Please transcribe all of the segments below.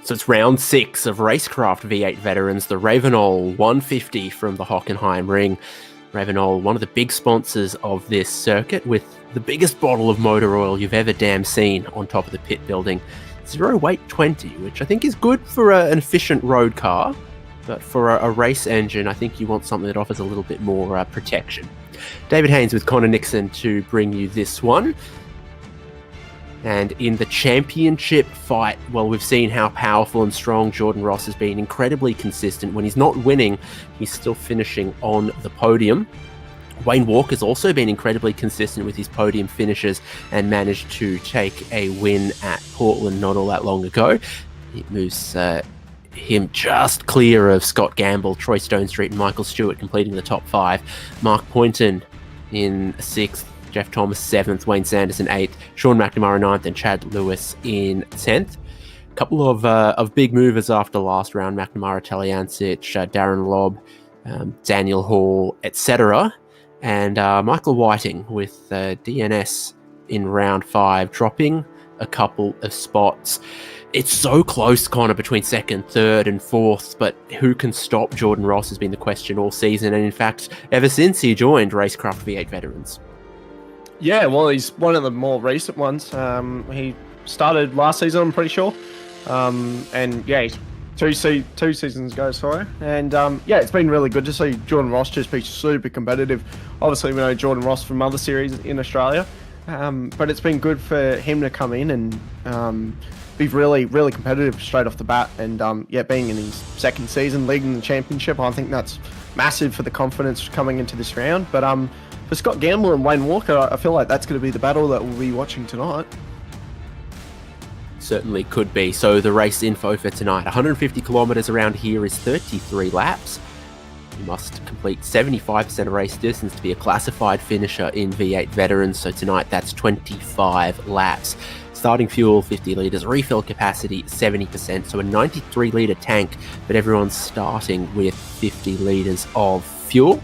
So it's round 6 of RaceKraft V8 Veterans, the Ravenol 150 from the Hockenheimring. Ravenol, one of the big sponsors of this circuit, with the biggest bottle of motor oil you've ever damn seen on top of the pit building. 0 weight 20, which I think is good for an efficient road car, but for a race engine, I think you want something that offers a little bit more protection. David Haynes with Connor Nixon to bring you this one. And in the championship fight, well, we've seen how powerful and strong Jordan Ross has been, incredibly consistent. When he's not winning, he's still finishing on the podium. Wayne Walker's also been incredibly consistent with his podium finishes and managed to take a win at Portland not all that long ago. It moves him just clear of Scott Gamble, Troy Stonestreet and Michael Stewart completing the top 5. Mark Poynton in 6th. Jeff Thomas 7th, Wayne Sanderson 8th, Sean McNamara 9th, and Chad Lewis in 10th. A couple of big movers after last round: McNamara, Taliancic, Darren Lobb, Daniel Hall, etc. And Michael Whiting with DNS in round 5, dropping a couple of spots. It's so close, Connor, between 2nd, 3rd, and 4th, but who can stop Jordan Ross has been the question all season, and in fact, ever since he joined RaceKraft V8 Veterans. Yeah, well, he's one of the more recent ones. He started last season, I'm pretty sure. And yeah, he's two seasons ago, sorry. And yeah, it's been really good to see Jordan Ross just be super competitive. Obviously, we know Jordan Ross from other series in Australia. But it's been good for him to come in and be really, really competitive straight off the bat. And yeah, being in his 2nd season, leading the championship, I think that's massive for the confidence coming into this round. But for Scott Gamble and Wayne Walker, I feel like that's going to be the battle that we'll be watching tonight. Certainly could be. So the race info for tonight: 150 kilometres around here is 33 laps. You must complete 75% of race distance to be a classified finisher in V8 Veterans. So tonight that's 25 laps. Starting fuel 50 litres, refill capacity 70%, so a 93 litre tank, but everyone's starting with 50 litres of fuel.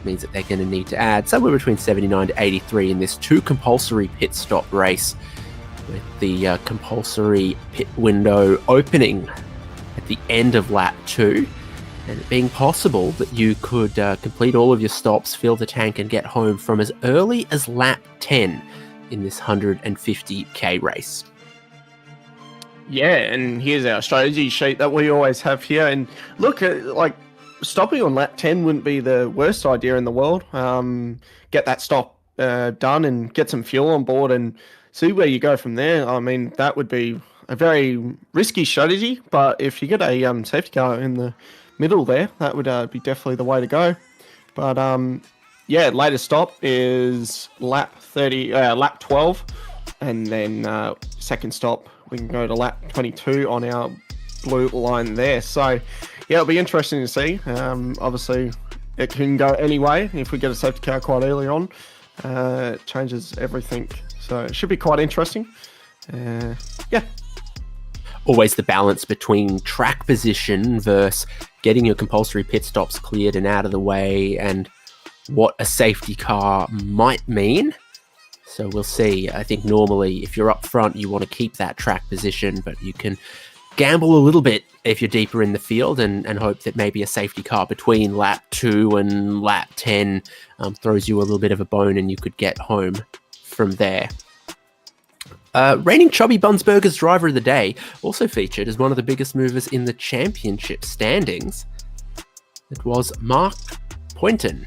Means that they're going to need to add somewhere between 79 to 83 in this 2 compulsory pit stop race, with the compulsory pit window opening at the end of lap 2, and it being possible that you could complete all of your stops, fill the tank and get home from as early as lap 10 in this 150k race. Yeah, and here's our strategy sheet that we always have here. And look, like, stopping on lap 10 wouldn't be the worst idea in the world. Get that stop done and get some fuel on board and see where you go from there. I mean, that would be a very risky strategy, but if you get a safety car in the middle there, that would be definitely the way to go. But yeah, latest stop is lap 12, and then second stop we can go to lap 22 on our blue line there. So yeah, it'll be interesting to see. Obviously, it can go any way. If we get a safety car quite early on, it changes everything. So it should be quite interesting. Yeah. Always the balance between track position versus getting your compulsory pit stops cleared and out of the way, and what a safety car might mean. So we'll see. I think normally if you're up front, you want to keep that track position, but you can gamble a little bit if you're deeper in the field and hope that maybe a safety car between lap 2 and lap 10 throws you a little bit of a bone and you could get home from there. Reigning Chubby Bunsberger's driver of the day also featured as one of the biggest movers in the championship standings. It was Mark Poynton.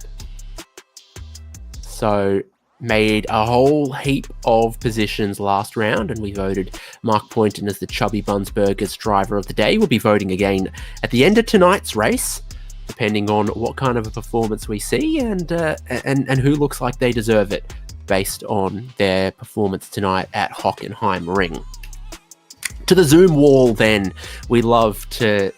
So made a whole heap of positions last round, and we voted Mark Poynton as the Chubby Bunsberger's driver of the day. We'll be voting again at the end of tonight's race, depending on what kind of a performance we see and who looks like they deserve it based on their performance tonight at Hockenheimring. To the Zoom wall then, we love to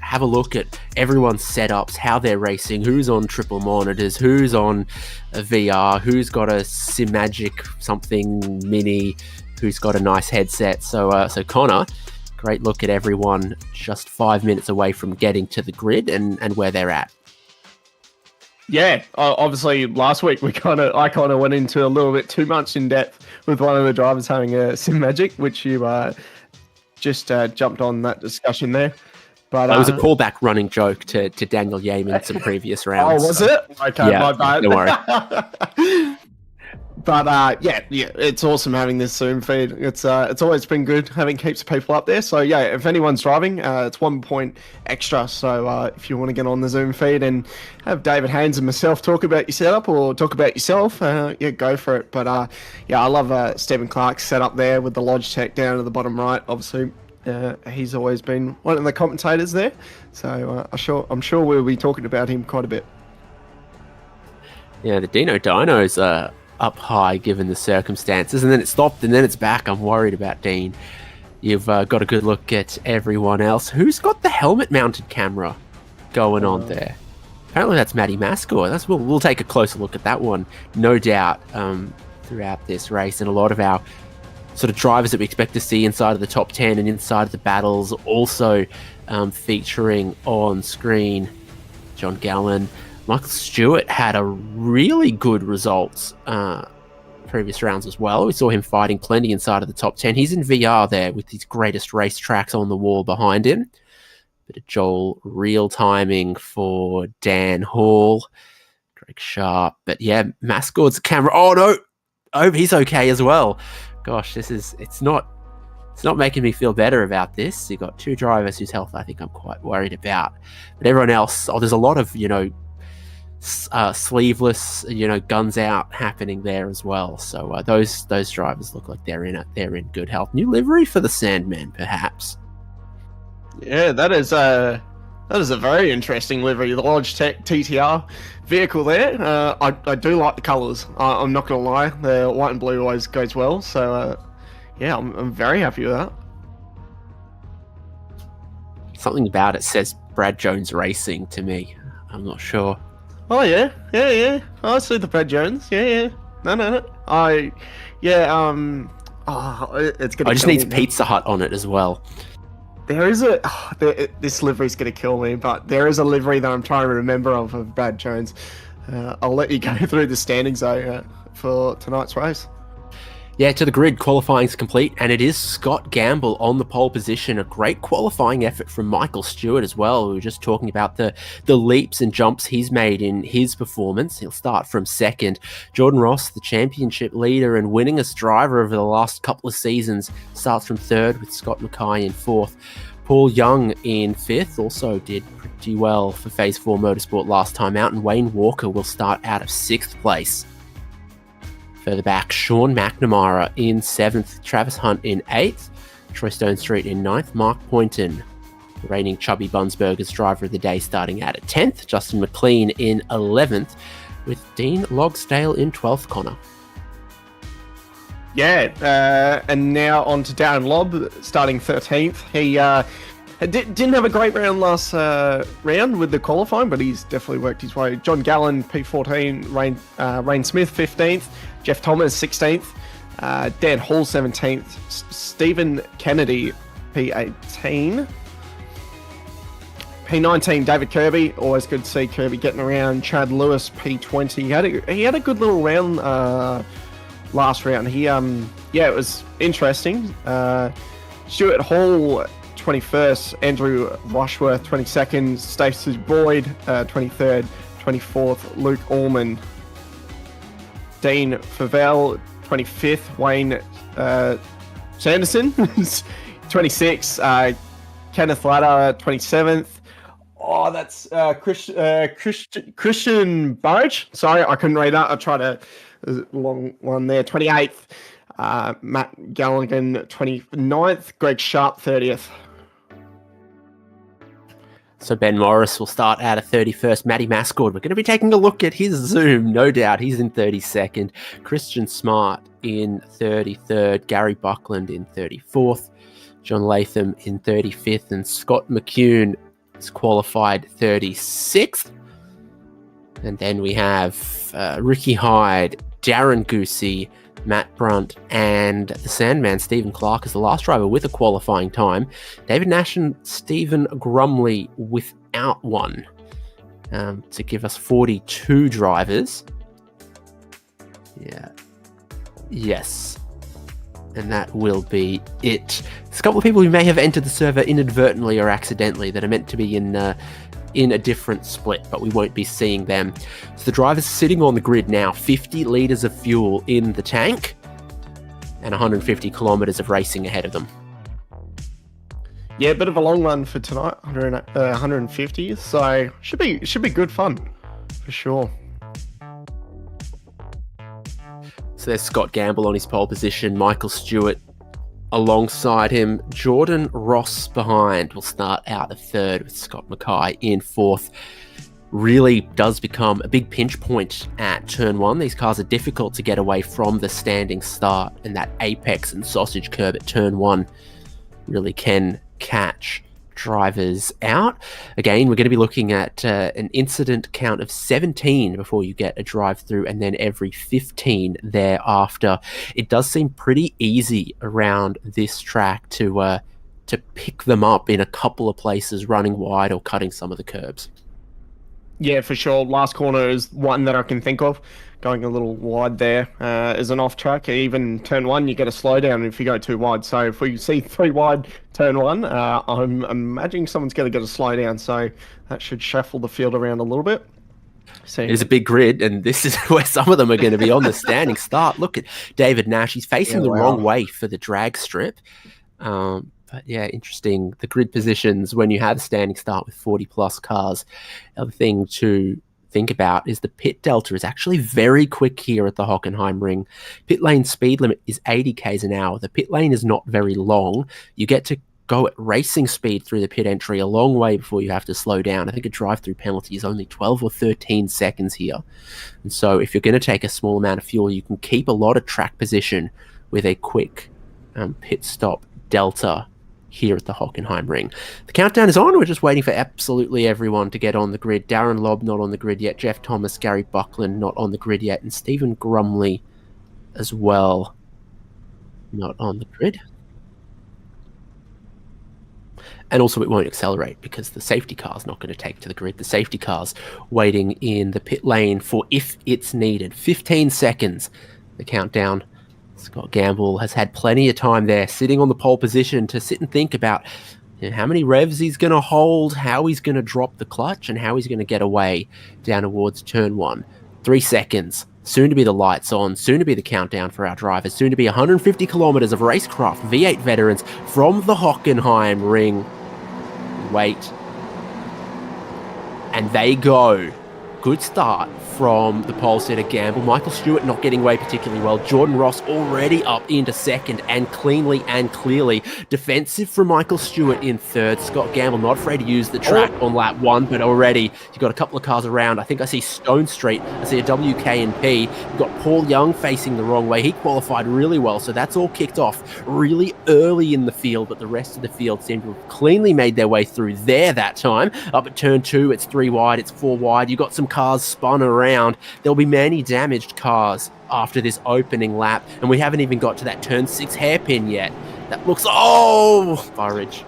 have a look at everyone's setups, how they're racing, who's on triple monitors, who's on a VR, who's got a SimMagic something mini, who's got a nice headset. So Connor, great look at everyone just 5 minutes away from getting to the grid and where they're at. Yeah, obviously last week I kind of went into a little bit too much in depth with one of the drivers having a SimMagic, which you just jumped on that discussion there. But that was a callback running joke to Daniel Yeaman some previous rounds. Oh, was it? Okay, yeah, my bad. Don't worry. But yeah, it's awesome having this Zoom feed. It's always been good having heaps of people up there. So yeah, if anyone's driving, it's 1 point extra. So if you want to get on the Zoom feed and have David Haynes and myself talk about your setup or talk about yourself, yeah, go for it. But yeah, I love Stephen Clark's setup there with the Logitech down to the bottom right. Obviously, he's always been one of the commentators there. So I'm sure we'll be talking about him quite a bit. Yeah, the Dino Dinos are up high given the circumstances, and then it stopped and then it's back. I'm worried about Dean. You've got a good look at everyone else. Who's got the helmet mounted camera going on there? Apparently that's Matty Mascor. We'll take a closer look at that one, no doubt, throughout this race. And a lot of our sort of drivers that we expect to see inside of the top 10 and inside of the battles also featuring on screen. John Gallen, Michael Stewart had a really good results previous rounds as well. We saw him fighting plenty inside of the top 10. He's in VR there with his greatest race tracks on the wall behind him. Bit of Joel real timing for Dan Hall, Greg Sharp. But yeah, Mascord's camera. Oh no, I hope he's okay as well. Gosh, it's not making me feel better about this. You've got two drivers whose health I think I'm quite worried about. But everyone else, there's a lot of, sleeveless, guns out happening there as well. So those drivers look like they're in good health. New livery for the Sandman, perhaps. Yeah, that is a very interesting livery. The Logitech TTR vehicle there. I do like the colours. I'm not gonna lie. The white and blue always goes well. So yeah, I'm very happy with that. Something about it says Brad Jones Racing to me. I'm not sure. Oh yeah. I see the Brad Jones. Yeah. No. It's gonna. I just need Pizza Hut on it as well. There is this livery's gonna kill me, but there is a livery that I'm trying to remember of Brad Jones. I'll let you go through the standings though for tonight's race. Yeah, to the grid, qualifying's complete, and it is Scott Gamble on the pole position. A great qualifying effort from Michael Stewart as well. We were just talking about the leaps and jumps he's made in his performance. He'll start from second. Jordan Ross, the championship leader and winningest driver over the last couple of seasons, starts from third with Scott Mackay in fourth. Paul Young in fifth also did pretty well for Phase 4 Motorsport last time out, and Wayne Walker will start out of sixth place. Further back, Sean McNamara in 7th, Travis Hunt in 8th, Troy Stone Street in 9th, Mark Poynton, reigning Chubby Bunsberger's driver of the day, starting out at 10th, Justin McLean in 11th, with Dean Logsdale in 12th, Connor. Yeah, and now on to Darren Lobb, starting 13th. He didn't have a great round last round with the qualifying, but he's definitely worked his way. John Gallen, P14, Rain Smith, 15th, Jeff Thomas, 16th, Dan Hall, 17th, Stephen Kennedy, P18, P19, David Kirby. Always good to see Kirby getting around. Chad Lewis, P20. He had a good little round last round. It was interesting. Stuart Hall, 21st, Andrew Rushworth, 22nd, Stacey Boyd, 23rd, 24th, Luke Allman, Dean Favell, 25th, Wayne Sanderson, 26th, Kenneth Latta, 27th. Oh, that's Christian Burridge. Sorry, I couldn't read that. I tried a long one there. 28th, Matt Galligan, 29th, Greg Sharp, 30th. So Ben Morris will start out of 31st. Matty Mascord, we're going to be taking a look at his Zoom, no doubt. He's in 32nd. Christian Smart in 33rd. Gary Buckland in 34th. John Latham in 35th. And Scott McCune is qualified 36th. And then we have Ricky Hyde, Darren Goosey, Matt Brunt, and the Sandman, Stephen Clark, is the last driver with a qualifying time. David Nash and Stephen Grumley without one to give us 42 drivers. Yeah. Yes. And that will be it. There's a couple of people who may have entered the server inadvertently or accidentally that are meant to be in a different split, but we won't be seeing them. So the driver's sitting on the grid now, 50 litres of fuel in the tank and 150 kilometres of racing ahead of them. Yeah, a bit of a long run for tonight, 150, so should be good fun, for sure. So there's Scott Gamble on his pole position, Michael Stewart alongside him, Jordan Ross behind will start out at third with Scott Mackay in fourth. Really does become a big pinch point at turn one. These cars are difficult to get away from the standing start, and that apex and sausage curb at turn one really can catch drivers out. Again, we're going to be looking at an incident count of 17 before you get a drive through, and then every 15 thereafter. It does seem pretty easy around this track to pick them up in a couple of places, running wide or cutting some of the curbs. Yeah, for sure. Last corner is one that I can think of. Going a little wide there is an off track. Even turn one, you get a slowdown if you go too wide. So if we see 3 wide turn one, I'm imagining someone's going to get a slowdown. So that should shuffle the field around a little bit. So it is a big grid, and this is where some of them are going to be on the standing start. Look at David Nash. He's facing the wrong way for the drag strip. But yeah, interesting. The grid positions when you have a standing start with 40 plus cars. The other thing to think about is the pit delta is actually very quick here at the Hockenheimring. Pit lane speed limit is 80 k's an hour. The pit lane is not very long. You get to go at racing speed through the pit entry a long way before you have to slow down. I think a drive-through penalty is only 12 or 13 seconds here. And so if you're going to take a small amount of fuel, you can keep a lot of track position with a quick pit stop delta here at the Hockenheimring. The countdown is on. We're just waiting for absolutely everyone to get on the grid. Darren Lobb not on the grid yet. Jeff Thomas, Gary Buckland not on the grid yet. And Stephen Grumley as well not on the grid. And also it won't accelerate because the safety car's not going to take to the grid. The safety car's waiting in the pit lane for if it's needed. 15 seconds, the countdown. Scott Gamble has had plenty of time there sitting on the pole position to sit and think about how many revs he's going to hold, how he's going to drop the clutch, and how he's going to get away down towards turn one. 3 seconds. Soon to be the lights on. Soon to be the countdown for our drivers. Soon to be 150 kilometres of RaceKraft V8 veterans from the Hockenheimring. Wait. And they go. Good start from the pole setter Gamble. Michael Stewart not getting away particularly well. Jordan Ross already up into second and cleanly and clearly. Defensive from Michael Stewart in third. Scott Gamble not afraid to use the track on lap one, but already you've got a couple of cars around. I think I see Stone Street. I see a WK&P. You've got Paul Young facing the wrong way. He qualified really well, so that's all kicked off really early in the field, but the rest of the field seemed to have cleanly made their way through there that time. Up at turn two, it's 3 wide, it's 4 wide. You've got some cars spun around. There'll be many damaged cars after this opening lap, and we haven't even got to that turn 6 hairpin yet. That looks... Oh! Burridge.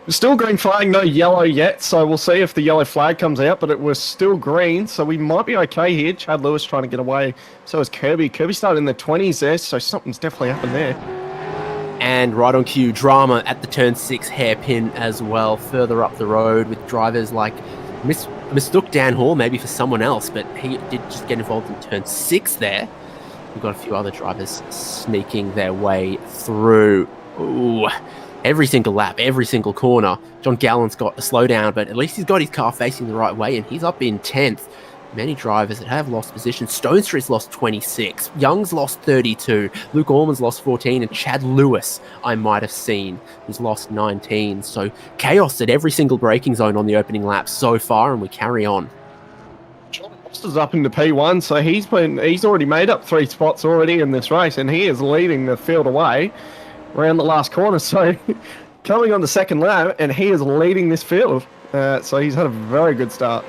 Still green flag, no yellow yet, so we'll see if the yellow flag comes out, but it was still green, so we might be okay here. Chad Lewis trying to get away. So is Kirby. Kirby started in the 20s there, so something's definitely happened there. And right on cue, drama at the turn 6 hairpin as well, further up the road with drivers like... mistook Dan Hall maybe for someone else, but he did just get involved in turn 6 there. We've got a few other drivers sneaking their way through. Ooh, every single lap, every single corner. John Gallen's got a slowdown, but at least he's got his car facing the right way, and he's up in 10th. Many drivers that have lost position. Stone Street's lost 26. Young's lost 32. Luke Orman's lost 14. And Chad Lewis, I might have seen, has lost 19. So chaos at every single braking zone on the opening lap so far, and we carry on. John Foster's up into P1, so he's already made up 3 spots already in this race, and he is leading the field away around the last corner. So coming on the second lap, and he is leading this field. So he's had a very good start.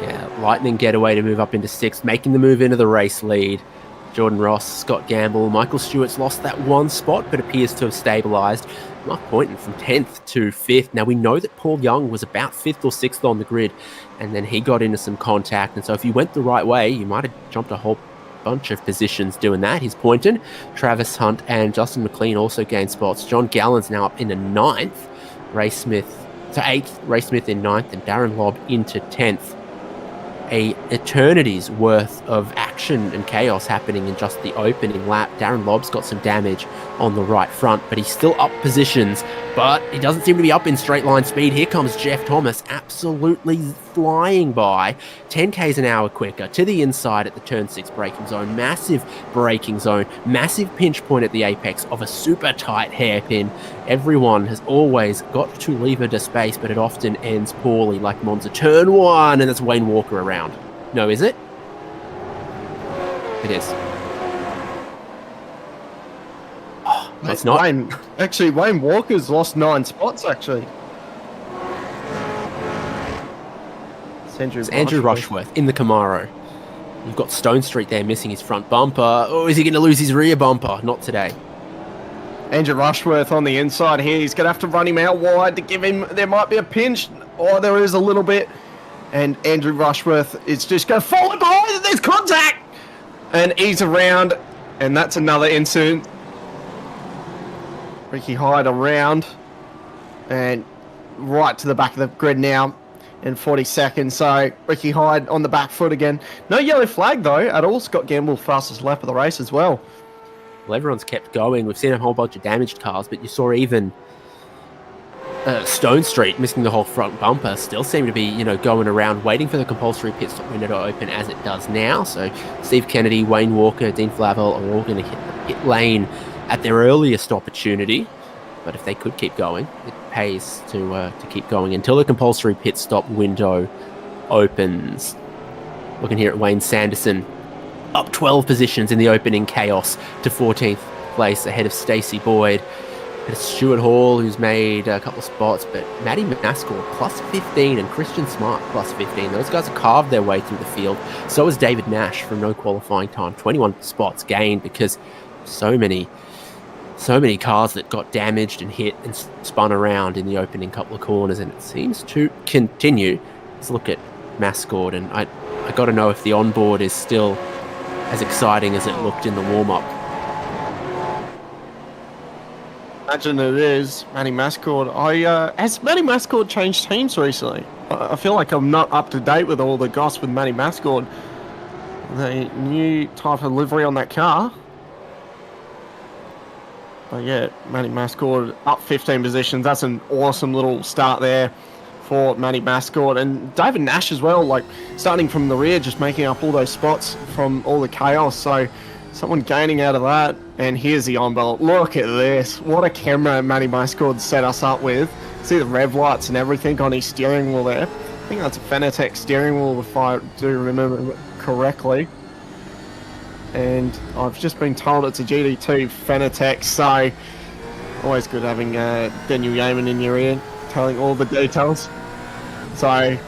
Yeah, lightning getaway to move up into 6th, making the move into the race lead. Jordan Ross, Scott Gamble, Michael Stewart's lost that 1 spot, but appears to have stabilised. Mark Poynton from 10th to 5th. Now, we know that Paul Young was about 5th or 6th on the grid, and then he got into some contact. And so if you went the right way, you might have jumped a whole bunch of positions doing that. He's Poynton, Travis Hunt, and Justin McLean also gained spots. John Gallen's now up into 9th. Ray Smith to 8th. Ray Smith in 9th, and Darren Lobb into 10th. A eternity's worth of action and chaos happening in just the opening lap. Darren Lobb's got some damage on the right front, but he's still up positions, but he doesn't seem to be up in straight line speed. Here comes Jeff Thomas, absolutely flying by, 10 k's an hour quicker to the inside at the turn 6 braking zone. Massive braking zone, massive pinch point at the apex of a super tight hairpin. Everyone has always got to leave her to space, but it often ends poorly, like Monza turn 1, and that's Wayne Walker around. No, is it? It is. Oh, it's not. Wayne Walker's lost 9 spots, actually. It's Andrew Rushworth in the Camaro. You've got Stone Street there missing his front bumper. Oh, is he going to lose his rear bumper? Not today. Andrew Rushworth on the inside here. He's going to have to run him out wide to give him... There might be a pinch. Oh, there is a little bit. And Andrew Rushworth is just going to fall behind. There's contact! And he's around. And that's another incident. Ricky Hyde around. And right to the back of the grid now. In 40 seconds. So Ricky Hyde on the back foot again. No yellow flag, though, at all. Scott Gamble, fastest lap of the race as well. Well, everyone's kept going. We've seen a whole bunch of damaged cars, but you saw even Stone Street missing the whole front bumper still seem to be, you know, going around waiting for the compulsory pit stop window to open as it does now. So Steve Kennedy, Wayne Walker, Dean Flavel are all going to hit the pit lane at their earliest opportunity. But if they could keep going, it pays to keep going until the compulsory pit stop window opens. Looking here at Wayne Sanderson, up 12 positions in the opening chaos to 14th place ahead of Stacey Boyd. And Stuart Hall, who's made a couple of spots, but Matty Mascor plus 15 and Christian Smart plus 15. Those guys have carved their way through the field. So has David Nash from no qualifying time. 21 spots gained because so many cars that got damaged and hit and spun around in the opening couple of corners, and it seems to continue. Let's look at Mascord, and I got to know if the onboard is still as exciting as it looked in the warm-up. Imagine it is. Matty Mascord. Has Matty Mascord changed teams recently? I feel like I'm not up to date with all the goss with Matty Mascord. The new type of livery on that car. But yeah, Matty Mascord up 15 positions. That's an awesome little start there for Matty Mascord. And David Nash as well, like starting from the rear, just making up all those spots from all the chaos. So someone gaining out of that. And here's the on-bolt. Look at this. What a camera Matty Mascord set us up with. See the rev lights and everything on his steering wheel there. I think that's a Fanatec steering wheel if I do remember correctly. And I've just been told it's a GT2 Fanatec, so always good having Daniel Yeaman in your ear telling all the details. So,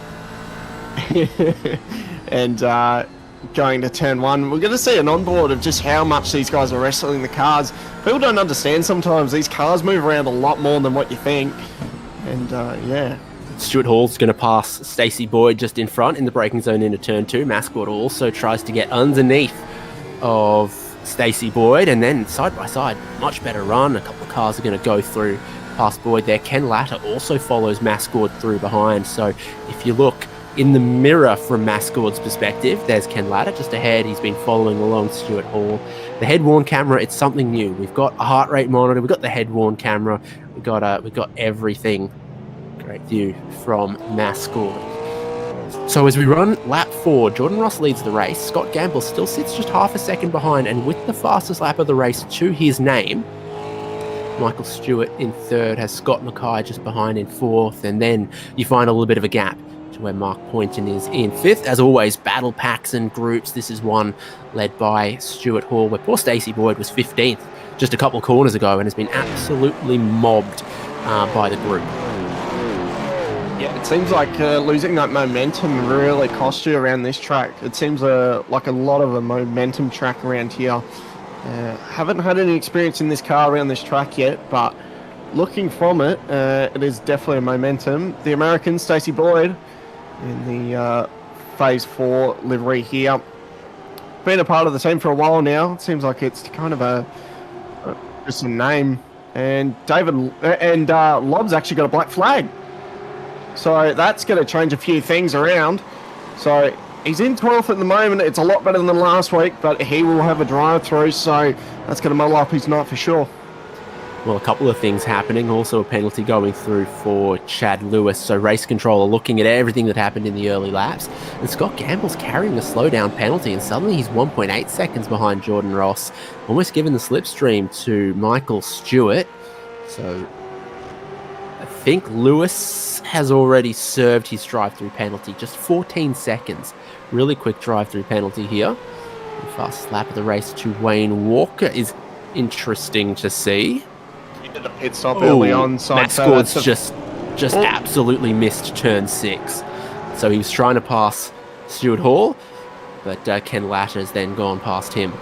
and going to turn 1, we're going to see an onboard of just how much these guys are wrestling the cars. People don't understand sometimes these cars move around a lot more than what you think. And yeah. Stuart Hall's going to pass Stacey Boyd just in front in the braking zone into turn 2. Mascot also tries to get underneath of Stacey Boyd, and then side by side, much better run. A couple of cars are going to go through past Boyd there. Ken Latta also follows Mascord through behind. So if you look in the mirror from Mascord's perspective, there's Ken Latta just ahead. He's been following along Stuart Hall. The head-worn camera, it's something new. We've got a heart rate monitor. We've got the head-worn camera. We've got everything. Great view from Mascord. So as we run lap 4, Jordan Ross leads the race. Scott Gamble still sits just half a second behind, and with the fastest lap of the race to his name, Michael Stewart in 3rd, has Scott Mackay just behind in 4th, and then you find a little bit of a gap to where Mark Poynton is in 5th. As always, battle packs and groups. This is one led by Stuart Hall, where poor Stacey Boyd was 15th just a couple of corners ago and has been absolutely mobbed by the group. Yeah, it seems like losing that momentum really cost you around this track. It seems like a lot of a momentum track around here. Haven't had any experience in this car around this track yet, but looking from it, it is definitely a momentum. The American, Stacey Boyd, in the Phase 4 livery here. been a part of the team for a while now. It seems like it's kind of just a name. And Lob's actually got a black flag. So that's going to change a few things around. So he's in 12th at the moment. It's a lot better than last week, but he will have a drive-through, so that's going to muddle up his night for sure. Well, a couple of things happening. Also a penalty going through for Chad Lewis. So race controller looking at everything that happened in the early laps. And Scott Gamble's carrying a slowdown penalty, and suddenly he's 1.8 seconds behind Jordan Ross, almost giving the slipstream to Michael Stewart. So I think Lewis has already served his drive-through penalty. Just 14 seconds. Really quick drive-through penalty here. The fastest lap of the race to Wayne Walker is interesting to see. The pit stop early on. Matt Scott's just absolutely missed turn 6. So he was trying to pass Stuart Hall, but Ken Latter's then gone past him.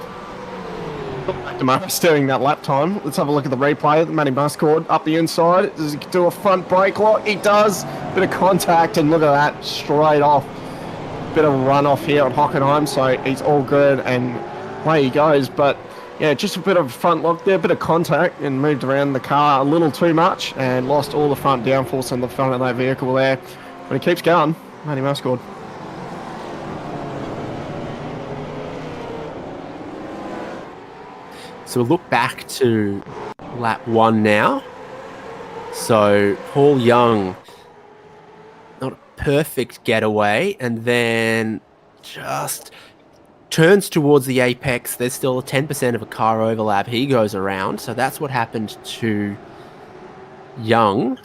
Mark's doing that lap time. Let's have a look at the replay. Matty Muscord up the inside. Does he do a front brake lock? He does. Bit of contact, and look at that, straight off. Bit of run off here at Hockenheim, so he's all good, and away he goes. But yeah, just a bit of front lock there, a bit of contact, and moved around the car a little too much and lost all the front downforce on the front of that vehicle there. But he keeps going, Matty Muscord. So we'll look back to lap 1 now. So Paul Young, not a perfect getaway, and then just turns towards the apex. There's still a 10% of a car overlap. He goes around. So that's what happened to Young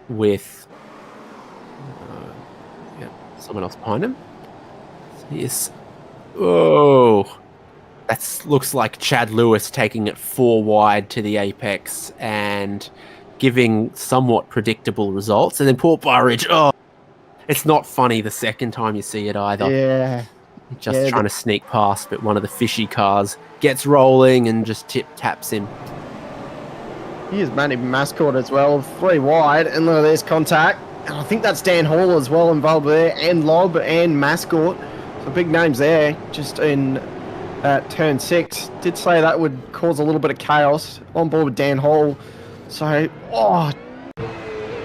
with someone else behind him. Yes. Oh, that looks like Chad Lewis taking it 4 wide to the apex and giving somewhat predictable results. And then Paul Burridge, it's not funny the second time you see it either. Yeah. Just trying to sneak past, but one of the fishy cars gets rolling and just taps him. Here's Matty Muscord as well, 3 wide, and look at this contact. And I think that's Dan Hall as well involved there, and Lob and Muscord. So big names there, just in turn 6. Did say that would cause a little bit of chaos. On board with Dan Hall. So,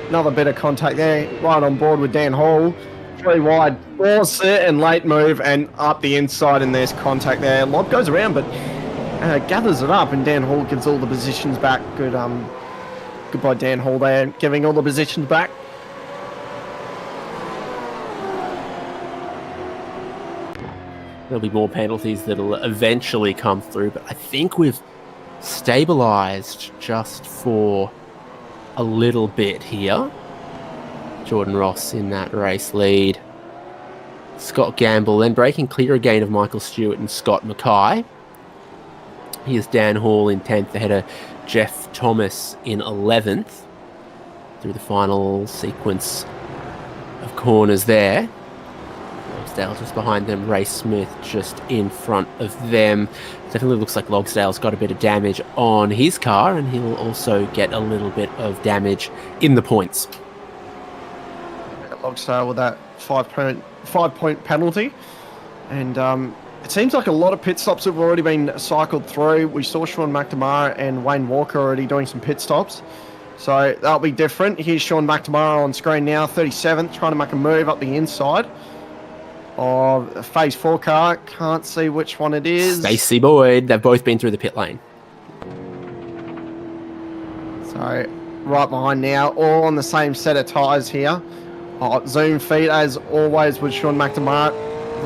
another bit of contact there, right on board with Dan Hall. 3 wide, force it and late move, and up the inside, and there's contact there. Lob goes around, but gathers it up, and Dan Hall gives all the positions back. Goodbye Dan Hall there, giving all the positions back. There'll be more penalties that'll eventually come through, but I think we've stabilized just for a little bit here. Jordan Ross in that race lead. Scott Gamble then breaking clear again of Michael Stewart and Scott Mackay. Here's Dan Hall in 10th ahead of Jeff Thomas in 11th through the final sequence of corners there. Logsdale just behind them, Ray Smith just in front of them. Definitely looks like Logsdale's got a bit of damage on his car, and he'll also get a little bit of damage in the points. Logsdale with that 5-point penalty, and it seems like a lot of pit stops have already been cycled through. We saw Sean McNamara and Wayne Walker already doing some pit stops, so that'll be different. Here's Sean McNamara on screen now, 37th, trying to make a move up the inside of a phase 4 car. Can't see which one it is. Stacey Boyd. They've both been through the pit lane. So right behind now, all on the same set of tyres here. Zoom feed as always with Sean McNamara,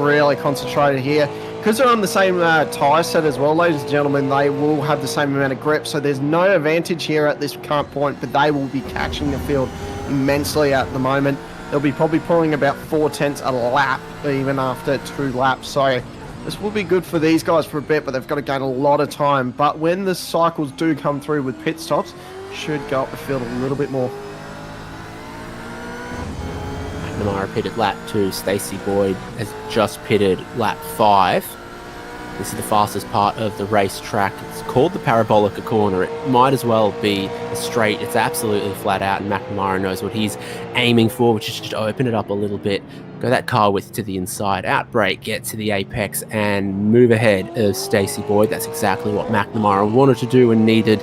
really concentrated here. Because they're on the same tyre set as well, ladies and gentlemen, they will have the same amount of grip, so there's no advantage here at this current point, but they will be catching the field immensely at the moment. They'll be probably pulling about 4/10 a lap even after 2 laps, so this will be good for these guys for a bit, but they've got to gain a lot of time. But when the cycles do come through with pit stops, should go up the field a little bit more. McNamara pitted lap 2. Stacey Boyd has just pitted lap 5. This is the fastest part of the racetrack. It's called the Parabolica Corner. It might as well be a straight. It's absolutely flat out, and McNamara knows what he's aiming for, which is just to open it up a little bit Go that car width to the inside, outbrake, get to the apex, and move ahead of Stacey Boyd. That's exactly what McNamara wanted to do and needed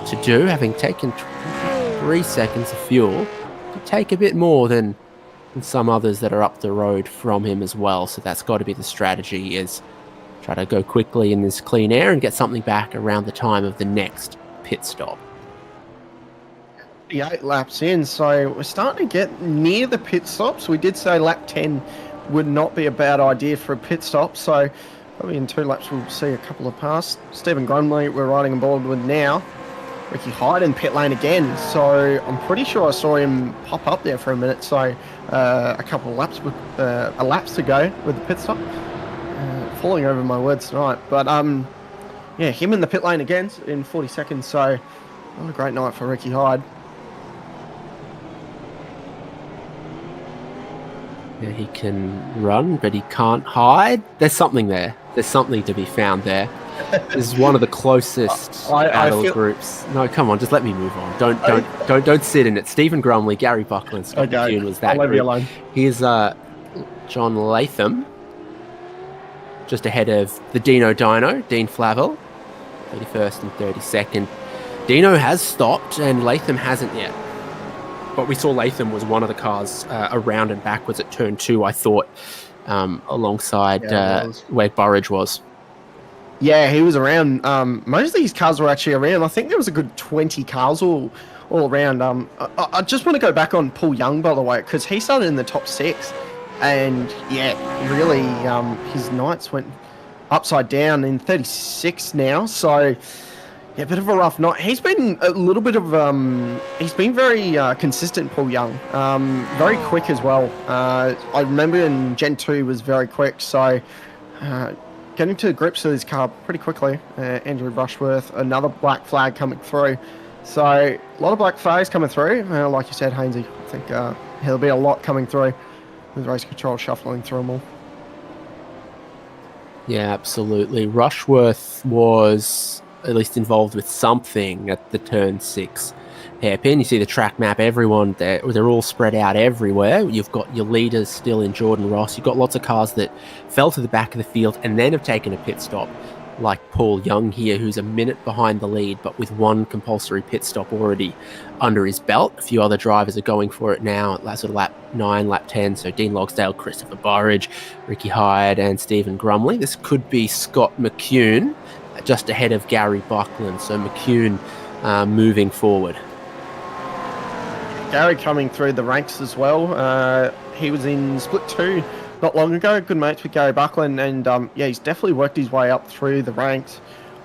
to do, having taken 23 seconds of fuel. To take a bit more than some others that are up the road from him as well. So that's got to be the strategy, is try to go quickly in this clean air and get something back around the time of the next pit stop. 8 laps in, so we're starting to get near the pit stops. We did say lap 10 would not be a bad idea for a pit stop, so probably in 2 laps we'll see a couple of pass. Stephen Grumley we're riding on board with now. Ricky Hyde in pit lane again, so I'm pretty sure I saw him pop up there for a minute, so a couple of laps with laps to go with the pit stop. Falling over my words tonight, but yeah, him in the pit lane again in 40 seconds, so not a great night for Ricky Hyde. Yeah, he can run, but he can't hide. There's something there. There's something to be found there. This is one of the closest battle groups. No, come on, just let me move on. Don't sit in it. Stephen Grumley, Gary Buckland, Scott McCune was that group. Alone. Here's John Latham, just ahead of the Dean Flavel, 31st and 32nd. Dino has stopped and Latham hasn't yet. But we saw Latham was one of the cars around and backwards at turn 2, I thought, alongside where Burridge was. Yeah, he was around. Most of these cars were actually around. I think there was a good 20 cars all around. I just want to go back on Paul Young, by the way, because he started in the top 6. And, yeah, really, his nights went upside down in 36 now. So, yeah, a bit of a rough night. He's been a little bit of, he's been very consistent, Paul Young. Very quick as well. I remember in Gen 2 was very quick. So, getting to grips with his car pretty quickly. Andrew Rushworth, another black flag coming through. So, a lot of black flags coming through. Like you said, Hainsey, I think there'll be a lot coming through with race control shuffling through them all. Yeah, absolutely. Rushworth was at least involved with something at the turn 6 hairpin. You see the track map, everyone, they're all spread out everywhere. You've got your leaders still in Jordan Ross. You've got lots of cars that fell to the back of the field and then have taken a pit stop, like Paul Young here, who's a minute behind the lead, but with one compulsory pit stop already under his belt. A few other drivers are going for it now at sort of lap 9, lap 10. So Dean Logsdale, Christopher Burridge, Ricky Hyde, and Stephen Grumley. This could be Scott McCune just ahead of Gary Buckland. So McCune moving forward. Gary coming through the ranks as well. He was in split 2 not long ago. Good mates with Gary Buckland, and yeah, he's definitely worked his way up through the ranks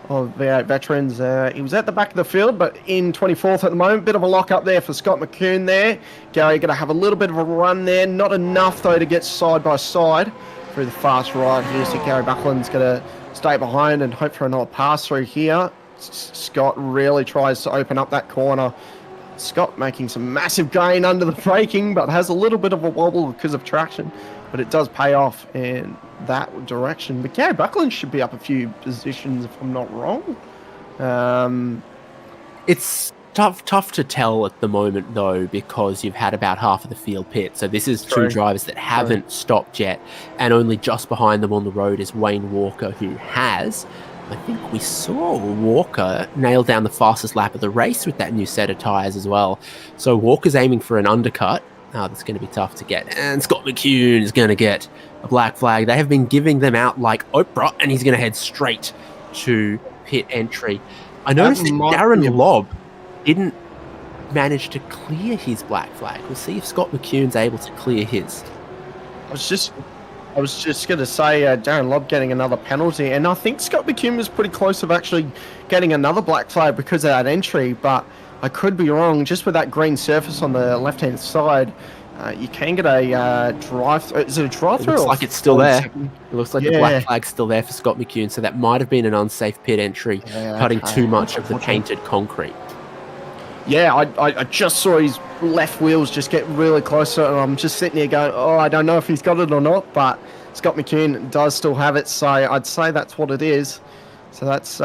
of V8 veterans. He was at the back of the field, but in 24th at the moment. Bit of a lock up there for Scott McCune there. Gary going to have a little bit of a run there. Not enough, though, to get side by side through the fast ride here. So Gary Buckland's going to stay behind and hope for another pass through here. Scott really tries to open up that corner. Scott making some massive gain under the braking, but has a little bit of a wobble because of traction. But it does pay off in that direction. But Gary Buckland should be up a few positions if I'm not wrong. It's tough to tell at the moment, though, because you've had about half of the field pit. So this is two drivers that haven't stopped yet, and only just behind them on the road is Wayne Walker, who has. I think we saw Walker nail down the fastest lap of the race with that new set of tyres as well. So Walker's aiming for an undercut. That's going to be tough to get. And Scott McCune is going to get a black flag. They have been giving them out like Oprah, and he's going to head straight to pit entry. I noticed that Darren Lobb didn't manage to clear his black flag. We'll see if Scott McCune's able to clear his. I was just going to say Darren Lobb getting another penalty, and I think Scott McCune was pretty close of actually getting another black flag because of that entry, but I could be wrong. Just with that green surface on the left-hand side, you can get a drive. Is it a drive-through? It looks like it's still there. It looks like the black flag's still there for Scott McCune, so that might have been an unsafe pit entry, cutting too much of the painted concrete. Yeah, I just saw his left wheels just get really close, and I'm just sitting here going, oh, I don't know if he's got it or not, but Scott McCune does still have it, so I'd say that's what it is. So that's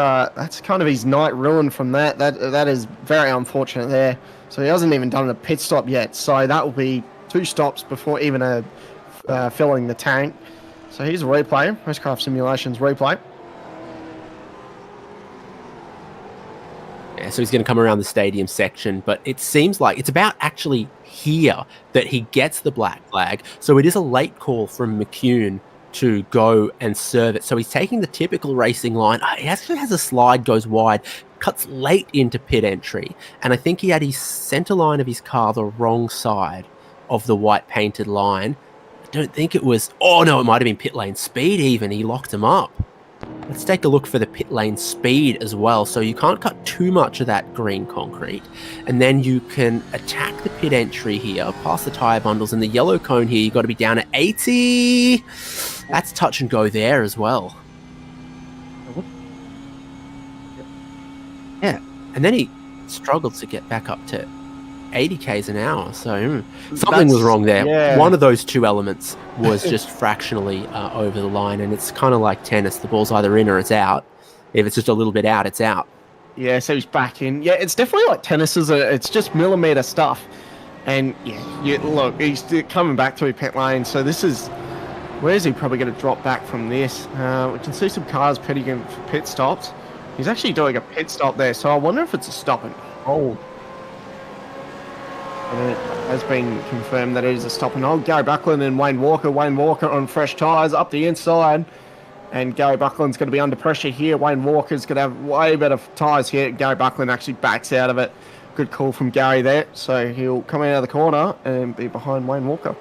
kind of his night ruined from that. That is very unfortunate there. So he hasn't even done a pit stop yet, so that will be 2 stops before even a filling the tank. So here's a replay, RaceKraft Simulations replay. Yeah, so he's going to come around the stadium section, but it seems like it's about actually here that he gets the black flag. So it is a late call from McCune to go and serve it. So he's taking the typical racing line. He actually has a slide, goes wide, cuts late into pit entry. And I think he had his center line of his car the wrong side of the white painted line. I don't think it was, oh no, it might have been pit lane speed even. He locked him up. Let's take a look for the pit lane speed as well. So you can't cut too much of that green concrete. And then you can attack the pit entry here, past the tyre bundles. And the yellow cone here, you've got to be down at 80. That's touch and go there as well. Yeah. And then he struggled to get back up to 80 k's an hour. So something was wrong there. Yeah. One of those two elements was just fractionally over the line. And it's kind of like tennis. The ball's either in or it's out. If it's just a little bit out, it's out. Yeah, so he's back in. Yeah, it's definitely like tennis. It's just millimeter stuff. And yeah, look, he's coming back through pit lane. So this is, where's he probably going to drop back from this? We can see some cars pitting him for pit stops. He's actually doing a pit stop there. So I wonder if it's a stop and hold. And it has been confirmed that it is a stop and hold. Gary Buckland and Wayne Walker. Wayne Walker on fresh tyres up the inside. And Gary Buckland's going to be under pressure here. Wayne Walker's going to have way better tyres here. Gary Buckland actually backs out of it. Good call from Gary there. So he'll come out of the corner and be behind Wayne Walker.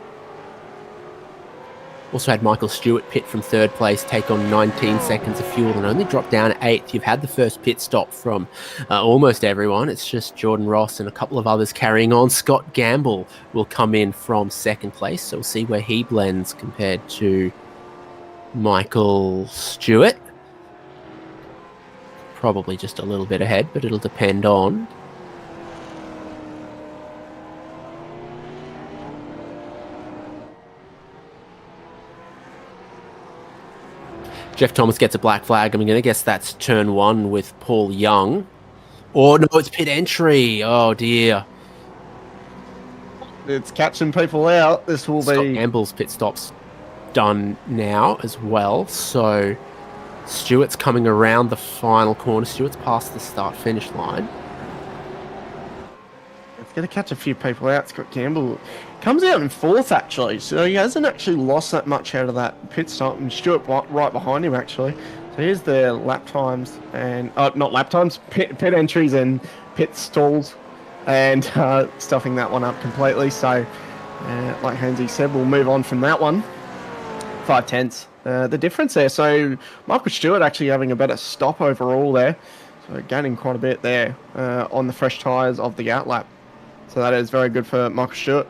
Also had Michael Stewart pit from third place, take on 19 seconds of fuel and only drop down at 8th. You've had the first pit stop from almost everyone. It's just Jordan Ross and a couple of others carrying on. Scott Gamble will come in from second place, so we'll see where he blends compared to Michael Stewart. Probably just a little bit ahead, but it'll depend on Jeff Thomas gets a black flag. I'm going to guess that's turn 1 with Paul Young. Oh, no, it's pit entry. Oh, dear. It's catching people out. This will Scott be... Gamble's pit stop's done now as well. So Stewart's coming around the final corner. Stewart's past the start-finish line. It's going to catch a few people out. Scott Gamble comes out in 4th, actually. So he hasn't actually lost that much out of that pit stop. And Stewart right behind him, actually. So here's the lap times and... not lap times, pit entries and pit stalls. And stuffing that one up completely. So, like Hansi said, we'll move on from that one. 5/10. The difference there. So Michael Stewart actually having a better stop overall there. So gaining quite a bit there on the fresh tyres of the outlap. So that is very good for Michael Stewart.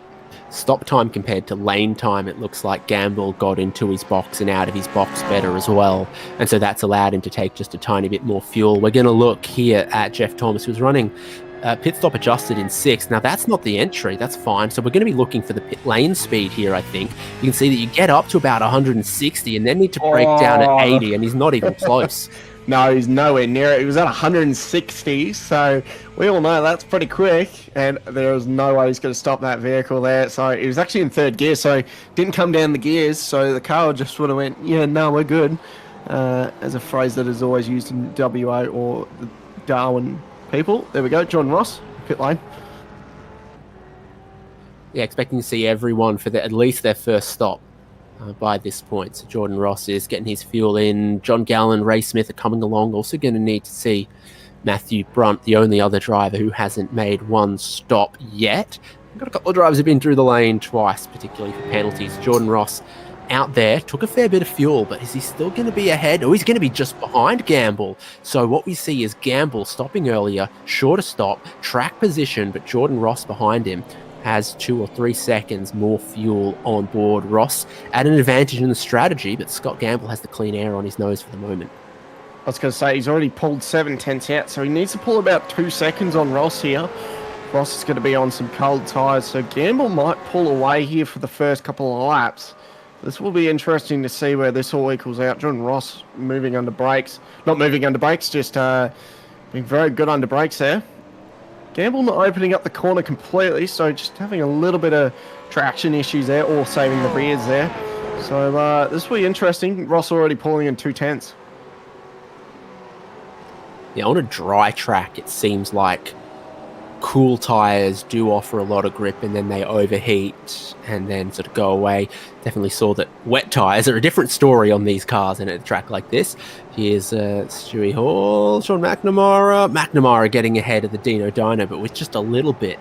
Stop time compared to lane time, it looks like Gamble got into his box and out of his box better as well. And so that's allowed him to take just a tiny bit more fuel. We're going to look here at Jeff Thomas, who's running pit stop adjusted in 6th. Now, that's not the entry. That's fine. So we're going to be looking for the pit lane speed here, I think. You can see that you get up to about 160 and then need to break down at 80, and he's not even close. No, he's nowhere near it. He was at 160, so we all know that's pretty quick, and there was no way he's going to stop that vehicle there. So he was actually in 3rd gear, so didn't come down the gears, so the car just sort of went, yeah, no, we're good, as a phrase that is always used in WA or the Darwin people. There we go, Jordan Ross, pit lane. Yeah, expecting to see everyone for at least their first stop. By this point. So Jordan Ross is getting his fuel in. John Gallen, Ray Smith are coming along. Also going to need to see Matthew Brunt, the only other driver who hasn't made one stop yet. We've got a couple of drivers who've been through the lane twice, particularly for penalties. Jordan Ross out there, took a fair bit of fuel, but is he still going to be ahead? Oh, he's going to be just behind Gamble. So what we see is Gamble stopping earlier, shorter stop, track position, but Jordan Ross behind him has 2 or 3 seconds more fuel on board. Ross at an advantage in the strategy, but Scott Gamble has the clean air on his nose for the moment. I was going to say, he's already pulled 7/10 out, so he needs to pull about 2 seconds on Ross here. Ross is going to be on some cold tyres, so Gamble might pull away here for the first couple of laps. This will be interesting to see where this all equals out. Jordan Ross moving under brakes. Not moving under brakes, just being very good under brakes there. Gamble not opening up the corner completely, so just having a little bit of traction issues there, or saving the rears there. So this will be interesting. Ross already pulling in 2/10. Yeah, on a dry track, it seems like cool tires do offer a lot of grip, and then they overheat and then sort of go away. Definitely saw that wet tires are a different story on these cars and at a track like this. Here's Stewie Hall, Sean McNamara getting ahead of the Dino Dino, but with just a little bit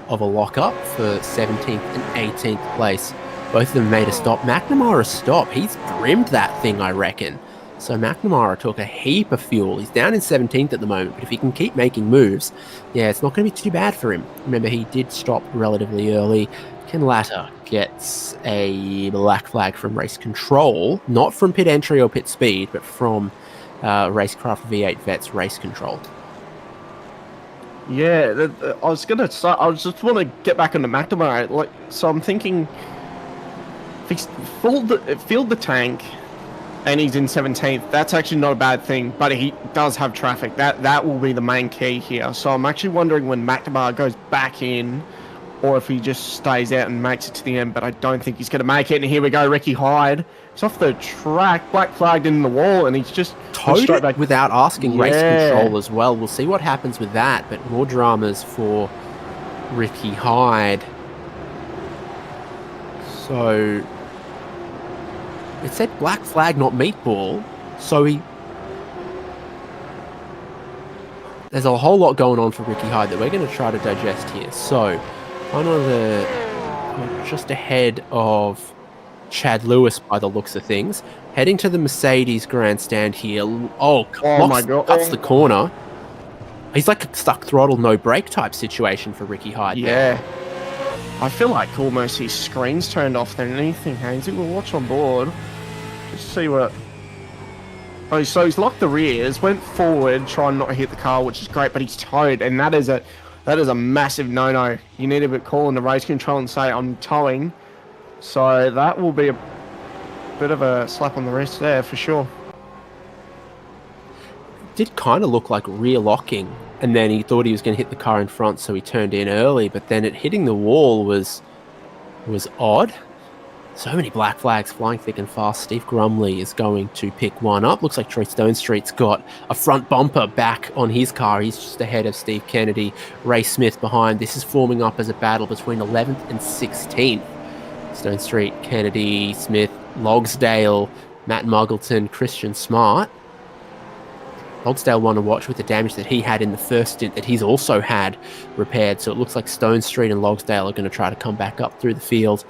of a lock-up for 17th and 18th place. Both of them made a stop. McNamara's stop, he's brimmed that thing, I reckon. So McNamara took a heap of fuel. He's down in 17th at the moment, but if he can keep making moves, yeah, it's not going to be too bad for him. Remember, he did stop relatively early. Ken Latta gets a black flag from race control, not from pit entry or pit speed, but from RaceKraft V8 Vets race control. Yeah, I was going to start. I just want to get back into McNamara. So I'm thinking, if he's filled the tank and he's in 17th, that's actually not a bad thing, but he does have traffic. That will be the main key here. So I'm actually wondering when McNamara goes back in, or if he just stays out and makes it to the end, but I don't think he's going to make it. And here we go, Ricky Hyde. He's off the track, black flagged in the wall, and he's just towed it without asking race control as well. We'll see what happens with that, but more dramas for Ricky Hyde. So it said black flag, not meatball. So there's a whole lot going on for Ricky Hyde that we're going to try to digest here. So one of just ahead of Chad Lewis by the looks of things, heading to the Mercedes grandstand here. Oh my God! Cuts the corner. He's like a stuck throttle, no brake type situation for Ricky Hyde. Yeah. I feel like almost his screen's turned off than anything, Hainsey. We'll watch on board. Just see what... Oh, so he's locked the rears, went forward, trying not to hit the car, which is great, but he's towed, and that is a massive no-no. You need to be calling the race control and say, I'm towing. So that will be a bit of a slap on the wrist there, for sure. It did kind of look like rear locking, and then he thought he was going to hit the car in front, so he turned in early, but then it hitting the wall was odd. So many black flags flying thick and fast. Steve Grumley is going to pick one up. Looks like Troy Stonestreet's got a front bumper back on his car. He's just ahead of Steve Kennedy. Ray Smith behind. This is forming up as a battle between 11th and 16th. Stonestreet, Kennedy, Smith, Logsdale, Matt Muggleton, Christian Smart. Logsdale one to watch with the damage that he had in the first stint that he's also had repaired. So it looks like Stonestreet and Logsdale are going to try to come back up through the field.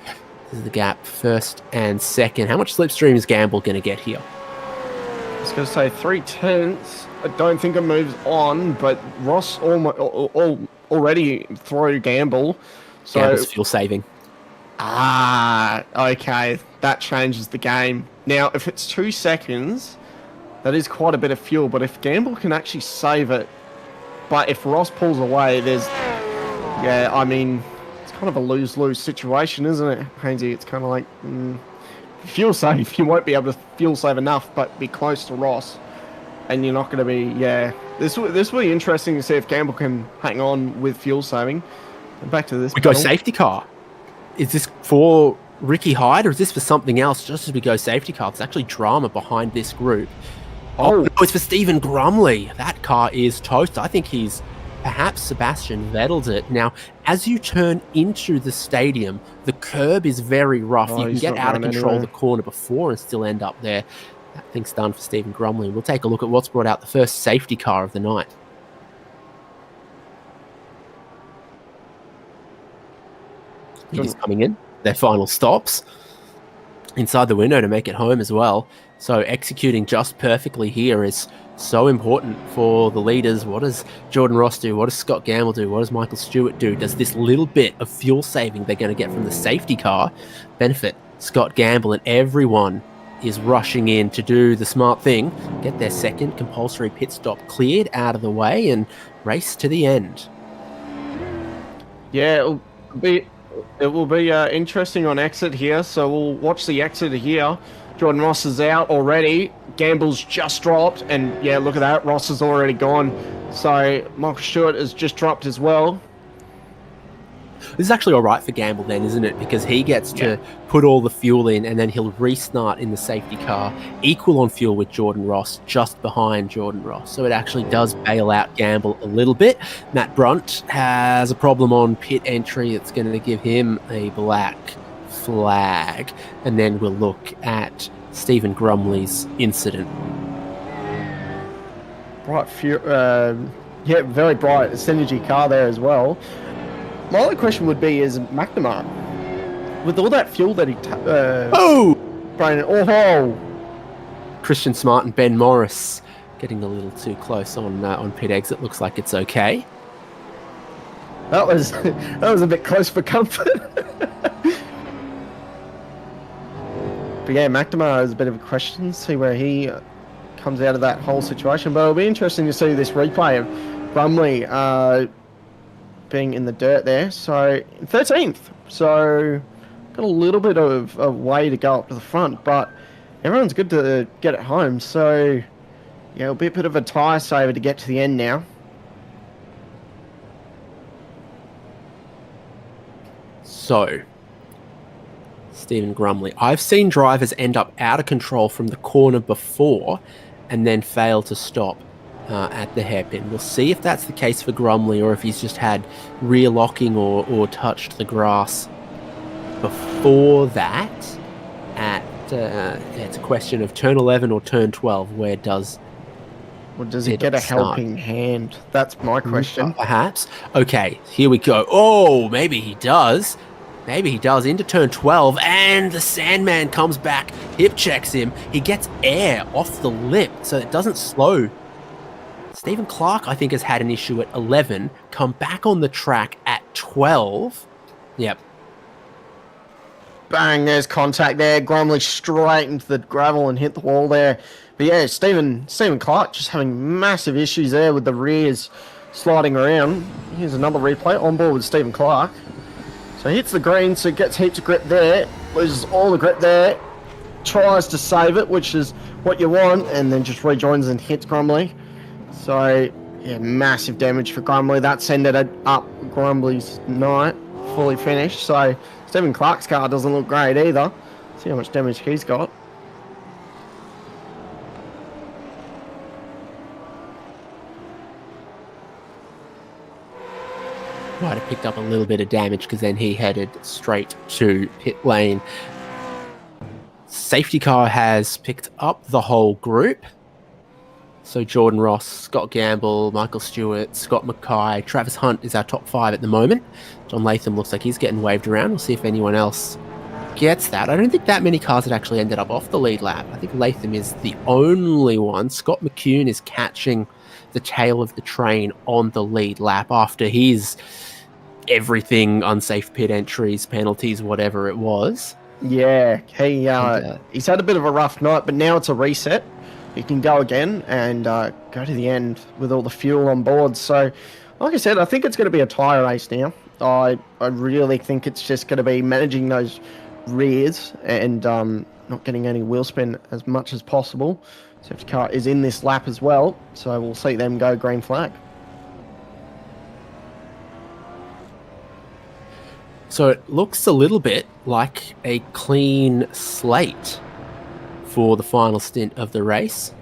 This is the gap, first and second. How much slipstream is Gamble going to get here? I was going to say 3/10. I don't think it moves on, but Ross already through Gamble. So Gamble's fuel saving. Okay. That changes the game. Now, if it's 2 seconds, that is quite a bit of fuel, but if Gamble can actually save it, but if Ross pulls away, it's kind of a lose-lose situation, isn't it, Hainsey? It's kind of like, fuel save, you won't be able to fuel save enough, but be close to Ross, and you're not going to be, This will be interesting to see if Gamble can hang on with fuel saving. And back to this. We go safety car. Is this for Ricky Hyde, or is this for something else? Just as we go safety car, there's actually drama behind this group. Oh, no, it's for Stephen Grumley. That car is toast. I think he's perhaps Sebastian Vettel's it. Now, as you turn into the stadium, the curb is very rough. You can get out of control the corner before and still end up there. That thing's done for Stephen Grumley. We'll take a look at what's brought out the first safety car of the night. He's coming in. Their final stops inside the window to make it home as well. So executing just perfectly here is so important for the leaders. What does Jordan Ross do? What does Scott Gamble do? What does Michael Stewart do? Does this little bit of fuel saving they're going to get from the safety car benefit Scott Gamble? And everyone is rushing in to do the smart thing, get their second compulsory pit stop cleared out of the way and race to the end. Yeah, it will be interesting on exit here, so we'll watch the exit here. Jordan Ross is out already. Gamble's just dropped, and yeah, look at that. Ross is already gone. So Michael Stewart has just dropped as well. This is actually all right for Gamble then, isn't it? Because he gets to put all the fuel in, and then he'll restart in the safety car, equal on fuel with Jordan Ross, just behind Jordan Ross. So it actually does bail out Gamble a little bit. Matt Brunt has a problem on pit entry. It's going to give him a black flag. And then we'll look at Stephen Grumley's incident. Bright yeah, very bright synergy car there as well. My only question would be, is McNamara, with all that fuel that he Christian Smart and Ben Morris getting a little too close on pit exit. Looks like it's okay. That was a bit close for comfort. But yeah, McNamara is a bit of a question. See where he comes out of that whole situation. But it'll be interesting to see this replay of Brumley being in the dirt there. So 13th. So got a little bit of a way to go up to the front, but everyone's good to get it home. So yeah, it'll be a bit of a tyre saver to get to the end now. So Stephen Grumley. I've seen drivers end up out of control from the corner before and then fail to stop at the hairpin. We'll see if that's the case for Grumley, or if he's just had rear locking or touched the grass before that. It's a question of turn 11 or turn 12. Where does... Or does he get a helping hand? That's my question. Perhaps. Okay, here we go. Oh, maybe he does. Maybe he does. Into turn 12, and the Sandman comes back, hip checks him. He gets air off the lip, so it doesn't slow. Stephen Clark, I think, has had an issue at 11, come back on the track at 12. Yep. Bang, there's contact there. Grumley straight into the gravel and hit the wall there. But yeah, Stephen Clark just having massive issues there with the rears sliding around. Here's another replay on board with Stephen Clark. So he hits the green, so gets heaps of grip there, loses all the grip there, tries to save it, which is what you want, and then just rejoins and hits Grumley. So yeah, massive damage for Grumley. That's ended up Grumley's night, fully finished. So Stephen Clark's car doesn't look great either. See how much damage he's got. Might have picked up a little bit of damage because then he headed straight to pit lane. Safety car has picked up the whole group. So Jordan Ross, Scott Gamble, Michael Stewart, Scott Mackay, Travis Hunt is our top 5 at the moment. John Latham looks like he's getting waved around. We'll see if anyone else gets that. I don't think that many cars had actually ended up off the lead lap. I think Latham is the only one. Scott McCune is catching the tail of the train on the lead lap after his everything, unsafe pit entries, penalties, whatever it was. Yeah, he's had a bit of a rough night, but now it's a reset. He can go again and go to the end with all the fuel on board. So, like I said, I think it's going to be a tyre race now. I really think it's just going to be managing those rears and not getting any wheel spin as much as possible. Safety car is in this lap as well, so we'll see them go green flag. So it looks a little bit like a clean slate for the final stint of the race.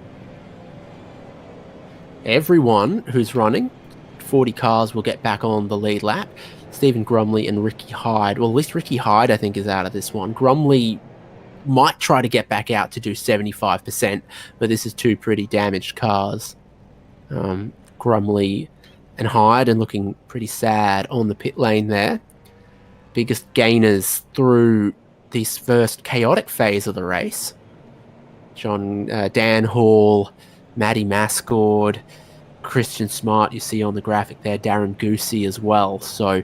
Everyone who's running, 40 cars, will get back on the lead lap. Stephen Grumley and Ricky Hyde. Well, at least Ricky Hyde, I think, is out of this one. Grumley might try to get back out to do 75%, but this is two pretty damaged cars. Grumley and Hyde, and looking pretty sad on the pit lane there. Biggest gainers through this first chaotic phase of the race. Dan Hall, Matty Mascord, Christian Smart, you see on the graphic there, Darren Goosey as well. So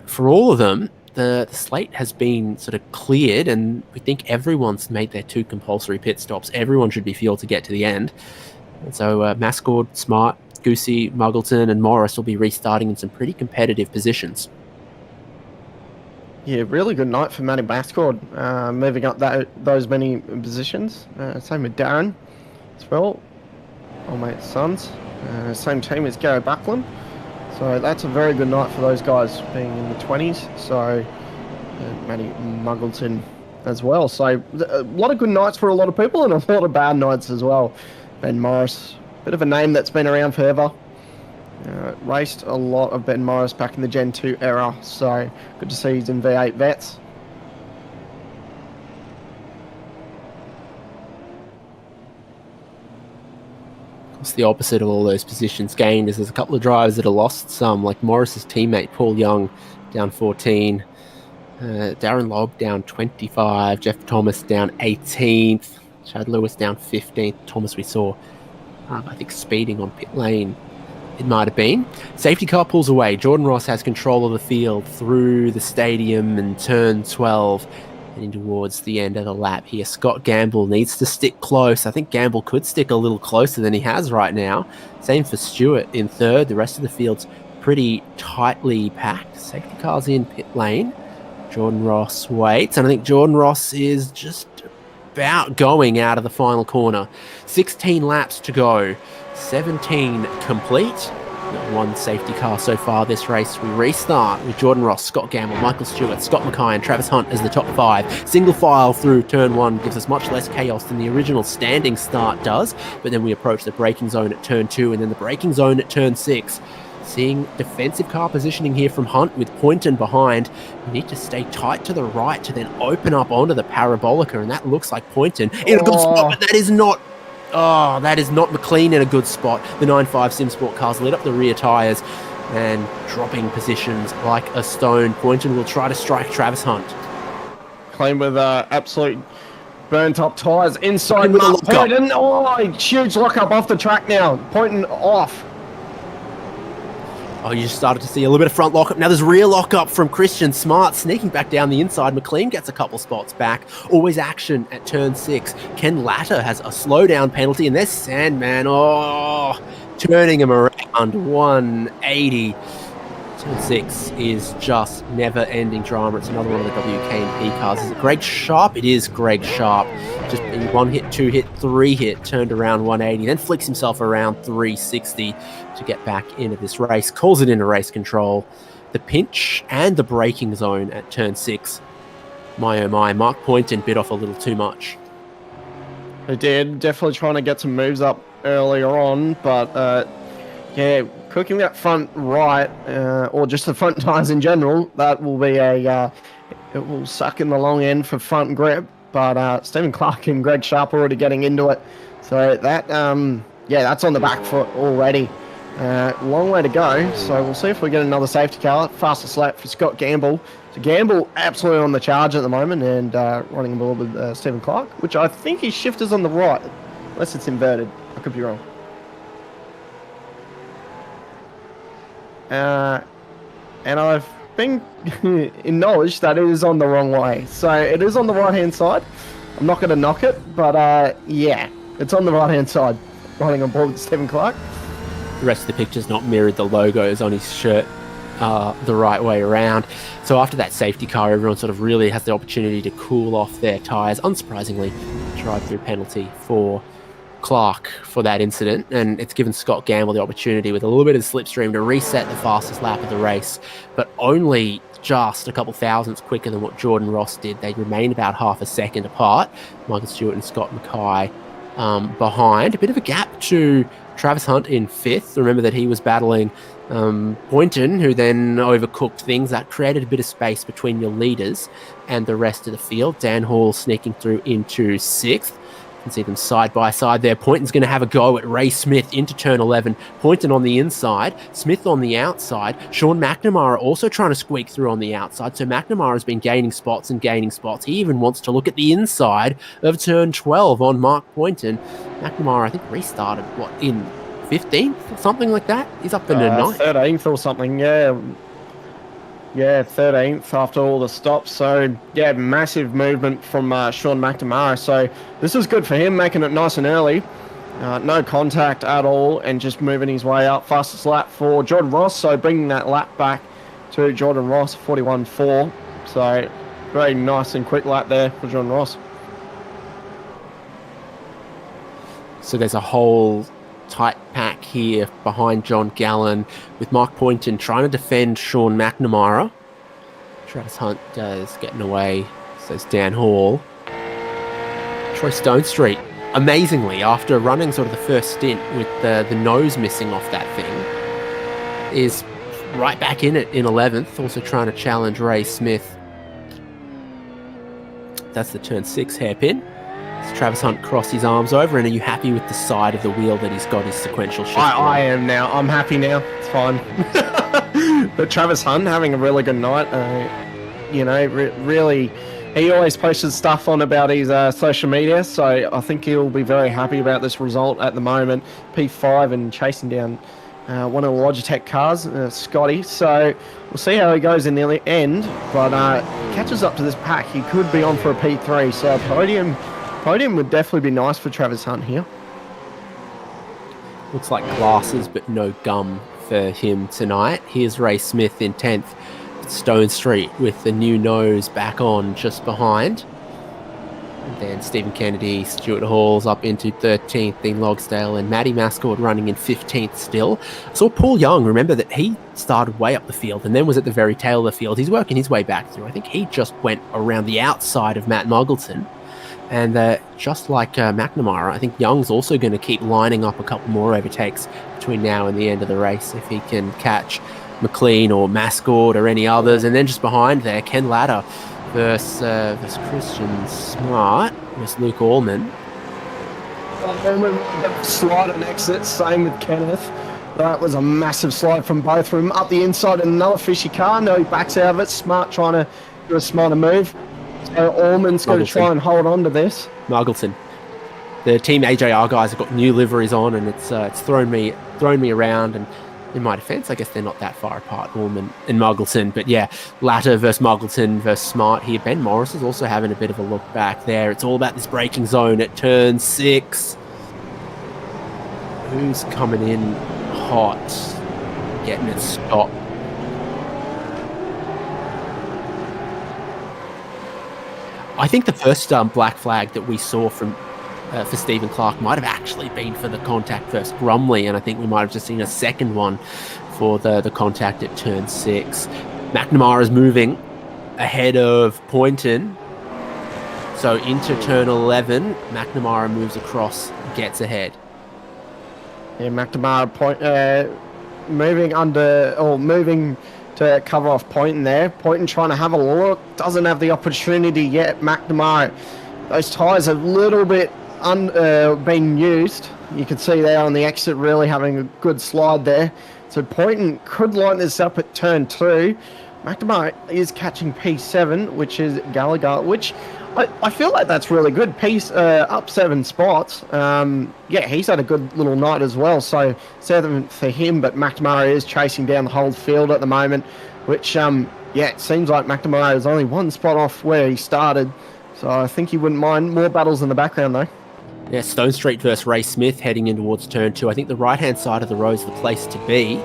for all of them, the slate has been sort of cleared, and we think everyone's made their 2 compulsory pit stops. Everyone should be fueled to get to the end. And so Mascord, Smart, Goosey, Muggleton, and Morris will be restarting in some pretty competitive positions. Yeah, really good night for Matty Mascord, moving up those many positions. Same with Darren as well, old mate Sons. Same team as Gary Buckland. So that's a very good night for those guys being in the 20s. So Matty Muggleton as well. So a lot of good nights for a lot of people and a lot of bad nights as well. Ben Morris, bit of a name that's been around forever. Raced a lot of Ben Morris back in the Gen 2 era. So good to see he's in V8 Vets. It's the opposite of all those positions gained. There's a couple of drivers that are lost some, like Morris's teammate Paul Young down 14, Darren Lobb down 25, Jeff Thomas down 18th, Chad Lewis down 15th. Thomas we saw, I think, speeding on pit lane. It might have been. Safety car pulls away. Jordan Ross has control of the field through the stadium and turn 12. Heading towards the end of the lap here. Scott Gamble needs to stick close. I think Gamble could stick a little closer than he has right now. Same for Stewart in third. The rest of the field's pretty tightly packed. Safety car's in pit lane. Jordan Ross waits, and I think Jordan Ross is just about going out of the final corner. 16 laps to go. 17 complete. One safety car so far this race. We restart with Jordan Ross, Scott Gamble, Michael Stewart, Scott Mackay and Travis Hunt as the top 5. Single file through turn 1 gives us much less chaos than the original standing start does, but then we approach the braking zone at turn 2 and then the braking zone at turn 6. Seeing defensive car positioning here from Hunt with Poynton behind. We need to stay tight to the right to then open up onto the Parabolica, and that looks like Poynton in a good spot, but that is not McLean in a good spot. The 9.5 SimSport cars lit up the rear tyres and dropping positions like a stone. Poynton will try to strike Travis Hunt. Clean with absolute burnt up tyres inside Mark Poynton. Oh, huge lockup off the track now. Poynton off. Oh, you just started to see a little bit of front lockup. Now there's rear lockup from Christian Smart, sneaking back down the inside. McLean gets a couple spots back. Always action at turn 6. Ken Latter has a slowdown penalty, and there's Sandman. Oh, turning him around 180. Turn 6 is just never-ending drama. It's another one of the WKP cars. Is it Greg Sharp? It is Greg Sharp. Just 1 hit, 2 hit, 3 hit, turned around 180, then flicks himself around 360 to get back into this race. Calls it into race control. The pinch and the braking zone at turn 6. My oh my, Mark Poynton bit off a little too much. He did. Definitely trying to get some moves up earlier on, but yeah, cooking that front right, or just the front tyres in general, that will be it will suck in the long end for front grip. But Stephen Clark and Greg Sharp already getting into it. So that, yeah, that's on the back foot already. Long way to go. So we'll see if we get another safety car. Fastest lap for Scott Gamble. So Gamble absolutely on the charge at the moment and running aboard with Stephen Clark, which I think his shifter's on the right, unless it's inverted. I could be wrong. And I've been acknowledged that it is on the wrong way. So it is on the right-hand side. I'm not going to knock it, but yeah, it's on the right-hand side. Riding on board with Stephen Clark. The rest of the picture's not mirrored. The logos on his shirt the right way around. So after that safety car, everyone sort of really has the opportunity to cool off their tyres. Unsurprisingly, drive-through penalty for Clark for that incident, and it's given Scott Gamble the opportunity with a little bit of slipstream to reset the fastest lap of the race, but only just a couple thousandths quicker than what Jordan Ross did. They remain about half a second apart. Michael Stewart and Scott Mackay behind. A bit of a gap to Travis Hunt in 5th. Remember that he was battling Poynton, who then overcooked things. That created a bit of space between your leaders and the rest of the field. Dan Hall sneaking through into 6th. You can see them side by side there. Poynton's going to have a go at Ray Smith into turn 11. Poynton on the inside, Smith on the outside. Sean McNamara also trying to squeak through on the outside. So McNamara has been gaining spots and gaining spots. He even wants to look at the inside of turn 12 on Mark Poynton. McNamara, I think, restarted, in 15th or something like that? He's up in the 9th. 13th or something, yeah. Yeah, 13th after all the stops. So, yeah, massive movement from Sean McNamara. So, this is good for him, making it nice and early. No contact at all and just moving his way up. Fastest lap for Jordan Ross. So, bringing that lap back to Jordan Ross, 41.4. So, very nice and quick lap there for Jordan Ross. So, there's a whole tight pack here behind John Gallen, with Mark Poynton trying to defend Sean McNamara. Travis Hunt is getting away, so it's Dan Hall. Troy Stonestreet, amazingly, after running sort of the first stint with the nose missing off that thing, is right back in it in 11th, also trying to challenge Ray Smith. That's the turn 6 hairpin. Does Travis Hunt cross his arms over, and are you happy with the side of the wheel that he's got his sequential shift? I am now. I'm happy now. It's fine. But Travis Hunt having a really good night. Really, he always posts stuff on about his social media, so I think he'll be very happy about this result at the moment. P5 and chasing down one of the Logitech cars, Scotty. So we'll see how he goes in the end, but catches up to this pack. He could be on for a P3, so a podium would definitely be nice for Travis Hunt here. Looks like glasses, but no gum for him tonight. Here's Ray Smith in 10th. Stonestreet with the new nose back on just behind. And then Stephen Kennedy, Stuart Hall's up into 13th, Dean Logsdale and Matty Mascord running in 15th still. I saw Paul Young, remember that he started way up the field and then was at the very tail of the field. He's working his way back through. I think he just went around the outside of Matt Muggleton. And just like McNamara, I think Young's also going to keep lining up a couple more overtakes between now and the end of the race if he can catch McLean or Mascord or any others. And then just behind there, Ken Latta versus Christian Smart versus Luke Allman. Slide and exit, same with Kenneth. That was a massive slide from both of them. Up the inside in another fishy car. No, he backs out of it. Smart trying to do a smarter move. So Allman's going to try and hold on to this. Muggleton. The Team AJR guys have got new liveries on, and it's thrown me around. And in my defence, I guess they're not that far apart, Allman and Muggleton. But yeah, Latta versus Muggleton versus Smart here. Ben Morris is also having a bit of a look back there. It's all about this braking zone at turn 6. Who's coming in hot, getting it stopped? I think the first black flag that we saw from for Stephen Clark might have actually been for the contact versus Grumley, and I think we might have just seen a second one for the contact at turn 6. McNamara is moving ahead of Poynton. So into turn 11, McNamara moves across, gets ahead. Yeah, McNamara moving to cover off Poynton there. Poynton trying to have a look, doesn't have the opportunity yet. McNamara, those tyres are a little bit being used. You can see there on the exit really having a good slide there. So Poynton could line this up at turn 2. McNamara is catching P7, which is Gallagher, which I feel like that's really good. Up 7 spots. Yeah, he's had a good little night as well. So 7th for him, but McNamara is chasing down the whole field at the moment, which, yeah, it seems like McNamara is only 1 spot off where he started. So I think he wouldn't mind more battles in the background, though. Yeah, Stonestreet versus Ray Smith heading in towards turn 2. I think the right-hand side of the road is the place to be,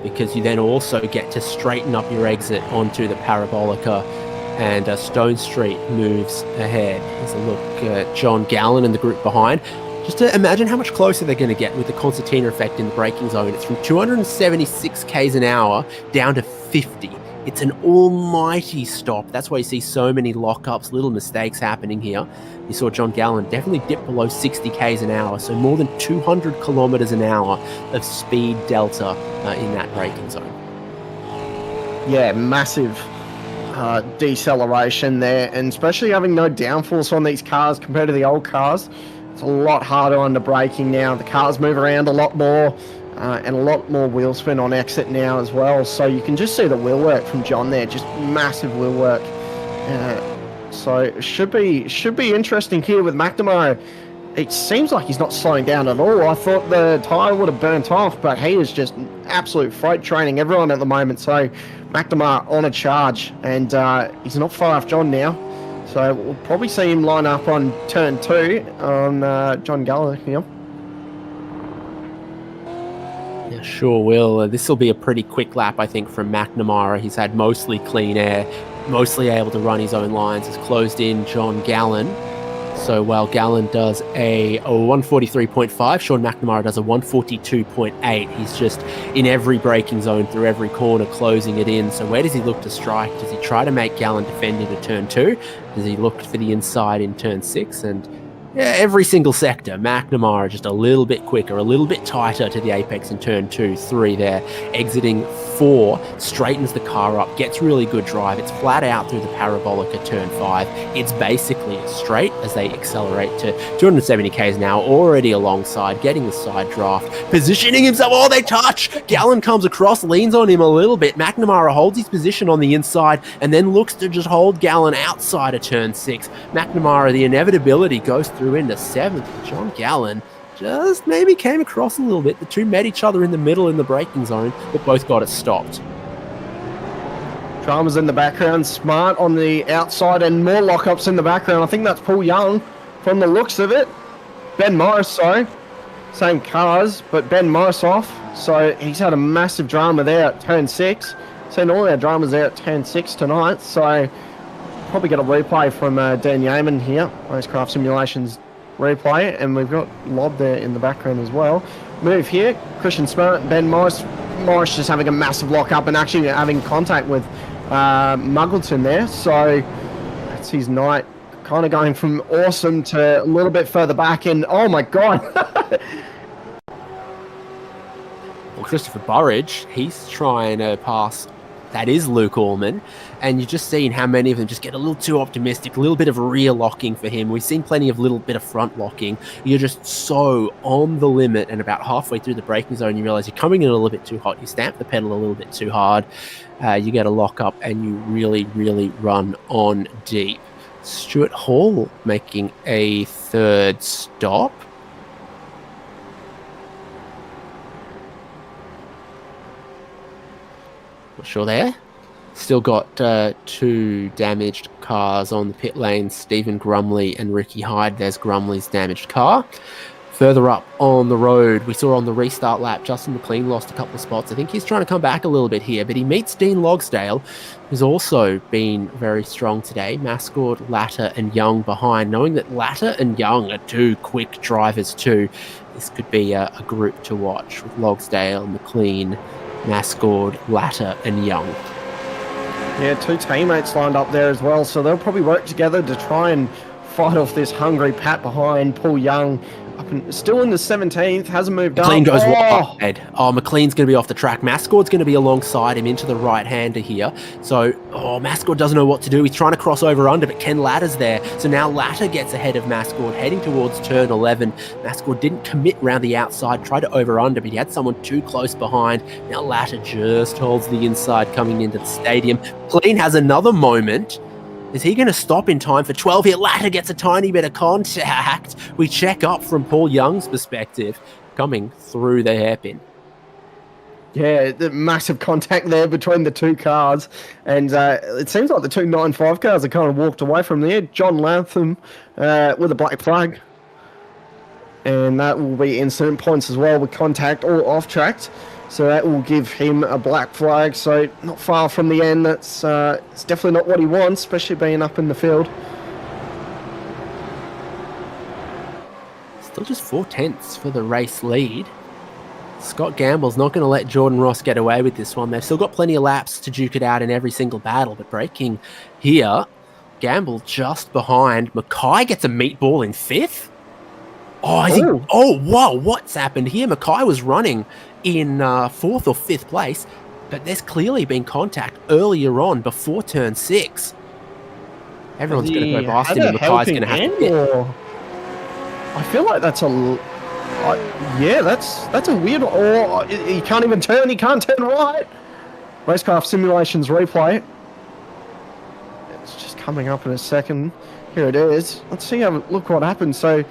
because you then also get to straighten up your exit onto the Parabolica, and Stonestreet moves ahead. There's a look at John Gallen and the group behind. Just to imagine how much closer they're going to get with the concertina effect in the braking zone. It's from 276 k's an hour down to 50. It's an almighty stop. That's why you see so many lockups, little mistakes happening here. You saw John Gallen definitely dip below 60 k's an hour, so more than 200 kilometers an hour of speed delta in that braking zone. Yeah, massive deceleration there, and especially having no downforce on these cars compared to the old cars. It's a lot harder on the braking now. The cars move around a lot more. And a lot more wheel spin on exit now as well. So you can just see the wheel work from John there, just massive wheel work. So it should be interesting here with McNamara. It seems like he's not slowing down at all. I thought the tyre would have burnt off, but he is just absolute freight training everyone at the moment. So McNamara on a charge, and he's not far off John now. So we'll probably see him line up on turn 2 on John Gallagher here. Yeah, sure will. This will be a pretty quick lap, I think, from McNamara. He's had mostly clean air, mostly able to run his own lines. Has closed in John Gallen. So while Gallen does a 143.5, Sean McNamara does a 142.8. He's just in every braking zone through every corner, closing it in. So where does he look to strike? Does he try to make Gallen defend into turn 2? Does he look for the inside in turn 6? And yeah, every single sector, McNamara just a little bit quicker, a little bit tighter to the apex in turn 2, 3 there. Exiting 4, straightens the car up, gets really good drive. It's flat out through the parabolic at turn 5. It's basically a straight as they accelerate to 270 k's an hour, already alongside, getting the side draft, positioning himself. Oh, they touch! Gallen comes across, leans on him a little bit. McNamara holds his position on the inside and then looks to just hold Gallen outside of turn 6. McNamara, the inevitability, goes through into 7th. John Gallen just maybe came across a little bit. The two met each other in the middle in the braking zone, but both got it stopped. Dramas in the background, Smart on the outside, and more lockups in the background. I think that's Paul Young from the looks of it. Ben Morris, sorry. Same cars, but Ben Morris off. So he's had a massive drama there at turn 6. Seen all our dramas there at turn 6 tonight. So probably get a replay from Dan Yeaman here. RaceKraft Simulations replay, and we've got Lob there in the background as well. Move here, Christian Smart, Ben Morris. Morris just having a massive lock-up and actually having contact with Muggleton there. So that's his night. Kind of going from awesome to a little bit further back, and oh my god. Well, Christopher Burridge, he's trying to pass. That is Luke Allman, and you've just seen how many of them just get a little too optimistic, a little bit of rear locking for him. We've seen plenty of little bit of front locking. You're just so on the limit, and about halfway through the braking zone, you realize you're coming in a little bit too hot. You stamp the pedal a little bit too hard. You get a lock up, and you really, really run on deep. Stuart Hall making a 3rd stop. Not sure there. Still got 2 damaged cars on the pit lane, Stephen Grumley and Ricky Hyde. There's Grumley's damaged car. Further up on the road, we saw on the restart lap, Justin McLean lost a couple of spots. I think he's trying to come back a little bit here, but he meets Dean Logsdale, who's also been very strong today. Mascord, Latter and Young behind, knowing that Latter and Young are 2 quick drivers too. This could be a group to watch with Logsdale, McLean, Mascord, Latter and Young. Yeah, 2 teammates lined up there as well, so they'll probably work together to try and fight off this hungry Pat behind. Paul Young still in the 17th, hasn't moved up. McLean goes wide. Oh, McLean's going to be off the track. Mascord's going to be alongside him into the right-hander here. So, Mascord doesn't know what to do. He's trying to cross over under, but Ken Latter's there. So now Latter gets ahead of Mascord, heading towards turn 11. Mascord didn't commit around the outside, tried to over under, but he had someone too close behind. Now Latter just holds the inside coming into the stadium. McLean has another moment. Is he going to stop in time for 12 here? Latter gets a tiny bit of contact. We check up from Paul Young's perspective, coming through the hairpin. Yeah, the massive contact there between the 2 cars. And it seems like the 2 9.5 cars have kind of walked away from there. John Latham with a black flag. And that will be incident points as well with contact or off tracked. So that will give him a black flag. So not far from the end. That's it's definitely not what he wants, especially being up in the field. Still just 4/10 for the race lead. Scott Gamble's not going to let Jordan Ross get away with this one. They've still got plenty of laps to duke it out in every single battle. But braking here, Gamble just behind. Mackay gets a meatball in 5th. Whoa, what's happened here? Mackay was running in 4th or 5th place, but there's clearly been contact earlier on before turn 6. Everyone's going to go past him, and Mackay's going to have to get. I feel like that's that's a weird. Or he can't even turn. He can't turn right. RaceKraft Simulations replay. It's just coming up in a second. Here it is. Let's see. Look what happened. So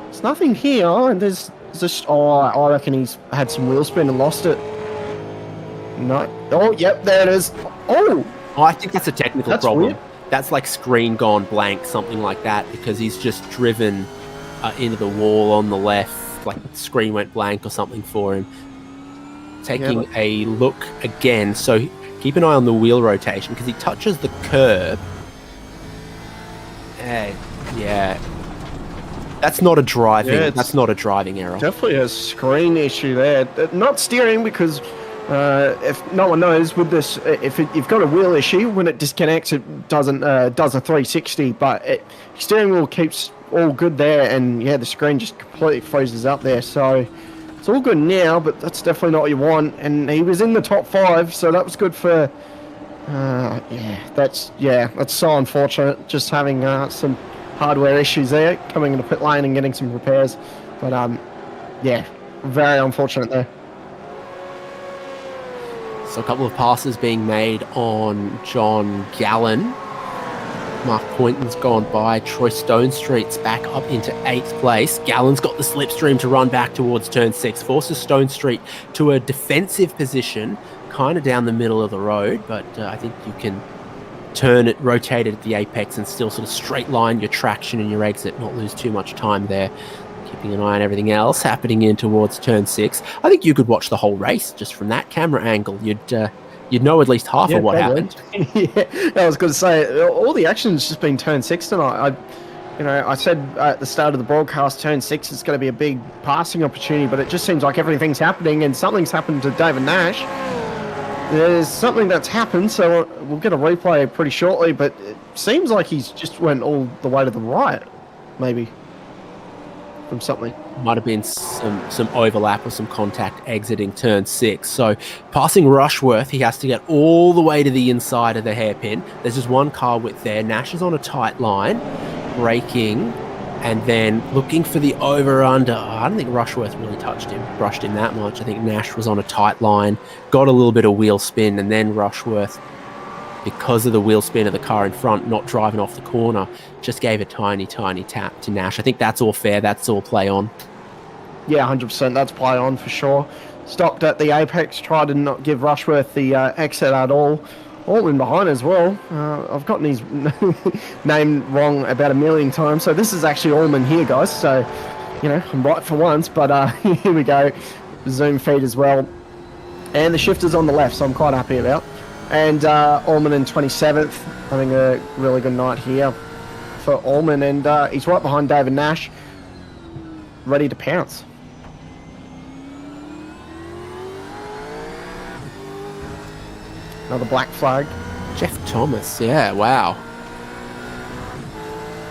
there's nothing here, and there's just. I reckon he's had some wheel spin and lost it. No. Oh, yep, there it is. Oh, I think that's a technical problem. Weird. That's like screen gone blank, something like that, because he's just driven into the wall on the left, like the screen went blank or something for him. Taking a look again, so keep an eye on the wheel rotation, because he touches the curb. Yeah, That's not a driving. Yeah, that's not a driving error. Definitely a screen issue there. Not steering, because if no one knows with this, if you've got a wheel issue, when it disconnects, it doesn't does a 360. But steering wheel keeps all good there, and yeah, the screen just completely freezes up there. So it's all good now, but that's definitely not what you want. And he was in the top 5, so that was good for. That's so unfortunate. Just having some hardware issues there, coming into pit lane and getting some repairs. But yeah, very unfortunate there. So a couple of passes being made on John Gallen. Mark Poynton's gone by. Troy Stonestreet's back up into 8th place. Gallen's got the slipstream to run back towards turn 6. Forces Stonestreet to a defensive position, kind of down the middle of the road, but I think you can turn it, rotate it at the apex, and still sort of straight line your traction and your exit, not lose too much time there. Keeping an eye on everything else happening in towards turn 6. I think you could watch the whole race just from that camera angle. You'd know at least half of what happened. Yeah, I was going to say, all the action's just been turn 6 tonight. I said at the start of the broadcast, turn 6 is going to be a big passing opportunity, but it just seems like everything's happening, and something's happened to David Nash. There's something that's happened, so we'll get a replay pretty shortly, but it seems like he's just went all the way to the right, maybe, from something. Might have been some overlap or some contact exiting turn 6. So passing Rushworth, he has to get all the way to the inside of the hairpin. There's just one car width there. Nash is on a tight line, braking, and then looking for the over-under. I don't think Rushworth really brushed him that much. I think Nash was on a tight line, got a little bit of wheel spin, and then Rushworth, because of the wheel spin of the car in front, not driving off the corner, just gave a tiny, tiny tap to Nash. I think that's all fair. That's all play on. Yeah, 100%. That's play on for sure. Stopped at the apex, tried to not give Rushworth the exit at all. All in behind as well. I've gotten his name wrong about 1 million times. So this is actually Allman here, guys. So, I'm right for once. But here we go. Zoom feed as well. And the shifter's on the left, so I'm quite happy about. And Allman in 27th. Having a really good night here for Allman. And he's right behind David Nash. Ready to pounce. Another black flag. Jeff Thomas, yeah, wow.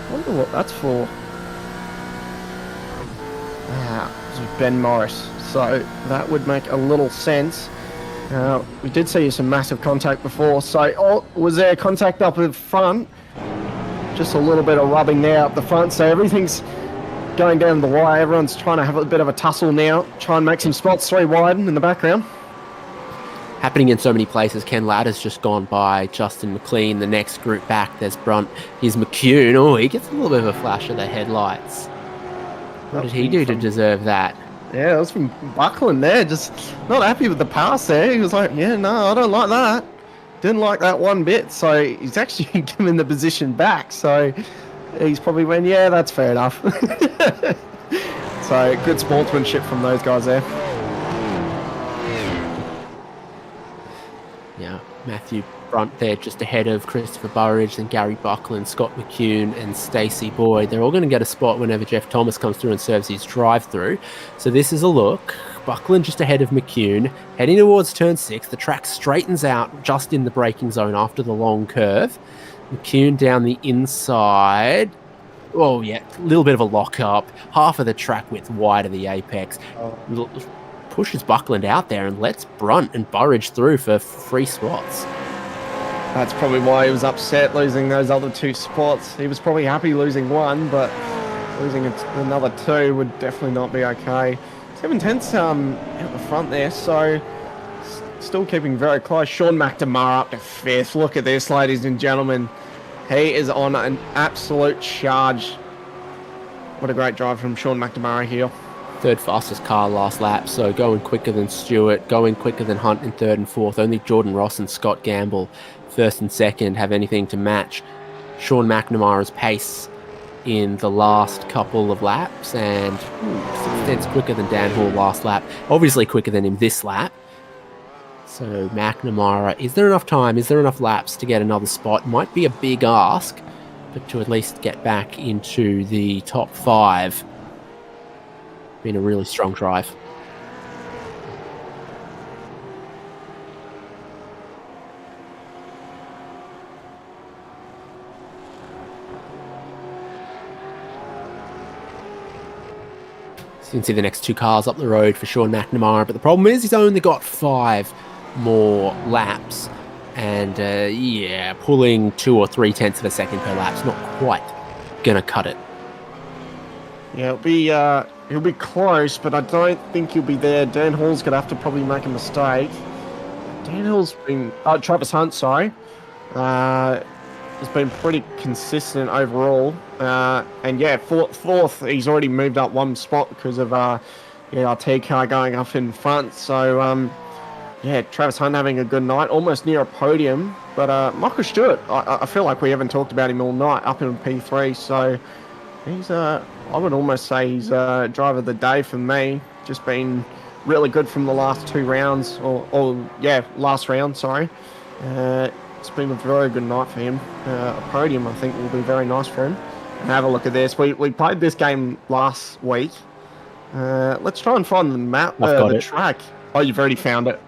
I wonder what that's for. It's with Ben Morris. So that would make a little sense. We did see some massive contact before. So, was there contact up the front? Just a little bit of rubbing there up the front. So everything's going down the wire. Everyone's trying to have a bit of a tussle now. Try and make some spots 3 wide in the background. Happening in so many places. Ken Ladder's just gone by. Justin McLean, the next group back. There's Brunt. Here's McCune. Oh, he gets a little bit of a flash of the headlights. What did he do to deserve that? Yeah, it was from Buckland there. Just not happy with the pass there. He was like, yeah, no, I don't like that. Didn't like that one bit. So he's actually given the position back. So he's probably went, yeah, that's fair enough. So good sportsmanship from those guys there. Yeah, Matthew Brunt there just ahead of Christopher Burridge and Gary Buckland, Scott McCune and Stacey Boyd. They're all going to get a spot whenever Jeff Thomas comes through and serves his drive-through. So this is a look. Buckland just ahead of McCune, heading towards turn 6. The track straightens out just in the braking zone after the long curve. McCune down the inside. Oh, yeah, a little bit of a lock-up. Half of the track width wide of the apex. Pushes Buckland out there and lets Brunt and Burridge through for free spots. That's probably why he was upset losing those other 2 spots. He was probably happy losing 1, but losing another 2 would definitely not be okay. 7/10 out the front there, so still keeping very close. Sean McNamara up to 5th. Look at this, ladies and gentlemen. He is on an absolute charge. What a great drive from Sean McNamara here. 3rd fastest car last lap, so going quicker than Stewart, going quicker than Hunt in 3rd and 4th. Only Jordan Ross and Scott Gamble, 1st and 2nd, have anything to match Sean McNamara's pace in the last couple of laps, and 6/10 quicker than Dan Hall last lap. Obviously quicker than him this lap. So McNamara, is there enough time? Is there enough laps to get another spot? Might be a big ask. but to at least get back into the top 5, been a really strong drive. So you can see the next 2 cars up the road for Sean McNamara, but the problem is he's only got 5 more laps, and yeah, pulling 2 or 3 tenths of a second per lap's not quite gonna cut it. Yeah, he'll be close, but I don't think he'll be there. Dan Hall's gonna have to probably make a mistake. Dan Hall's been Travis Hunt, sorry, has been pretty consistent overall. And yeah, fourth, he's already moved up 1 spot because of our T car going up in front. So yeah, Travis Hunt having a good night, almost near a podium. But Michael Stewart, I feel like we haven't talked about him all night, up in P3. So he's I would almost say he's driver of the day for me. Just been really good from the last 2 rounds, last round, sorry. It's been a very good night for him. A podium, I think, will be very nice for him. And have a look at this. We played this game last week. Let's try and find the map, the track. Oh, you've already found it.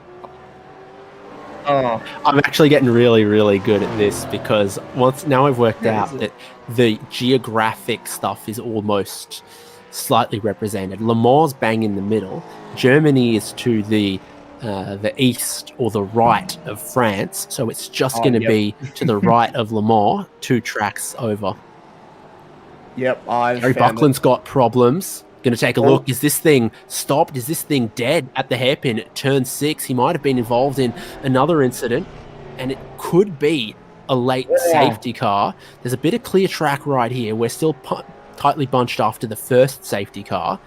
Oh, I'm actually getting really, really good at this because now I've worked out that the geographic stuff is almost slightly represented. Le Mans bang in the middle. Germany is to the east or the right of France, so it's just going to be to the right of Le Mans, 2 tracks over. Yep, Gary Buckland's got problems. Going to take a look. Is this thing stopped? Is this thing dead at the hairpin at turn 6? He might have been involved in another incident, and it could be a late safety car. There's a bit of clear track right here. We're still tightly bunched after the first safety car,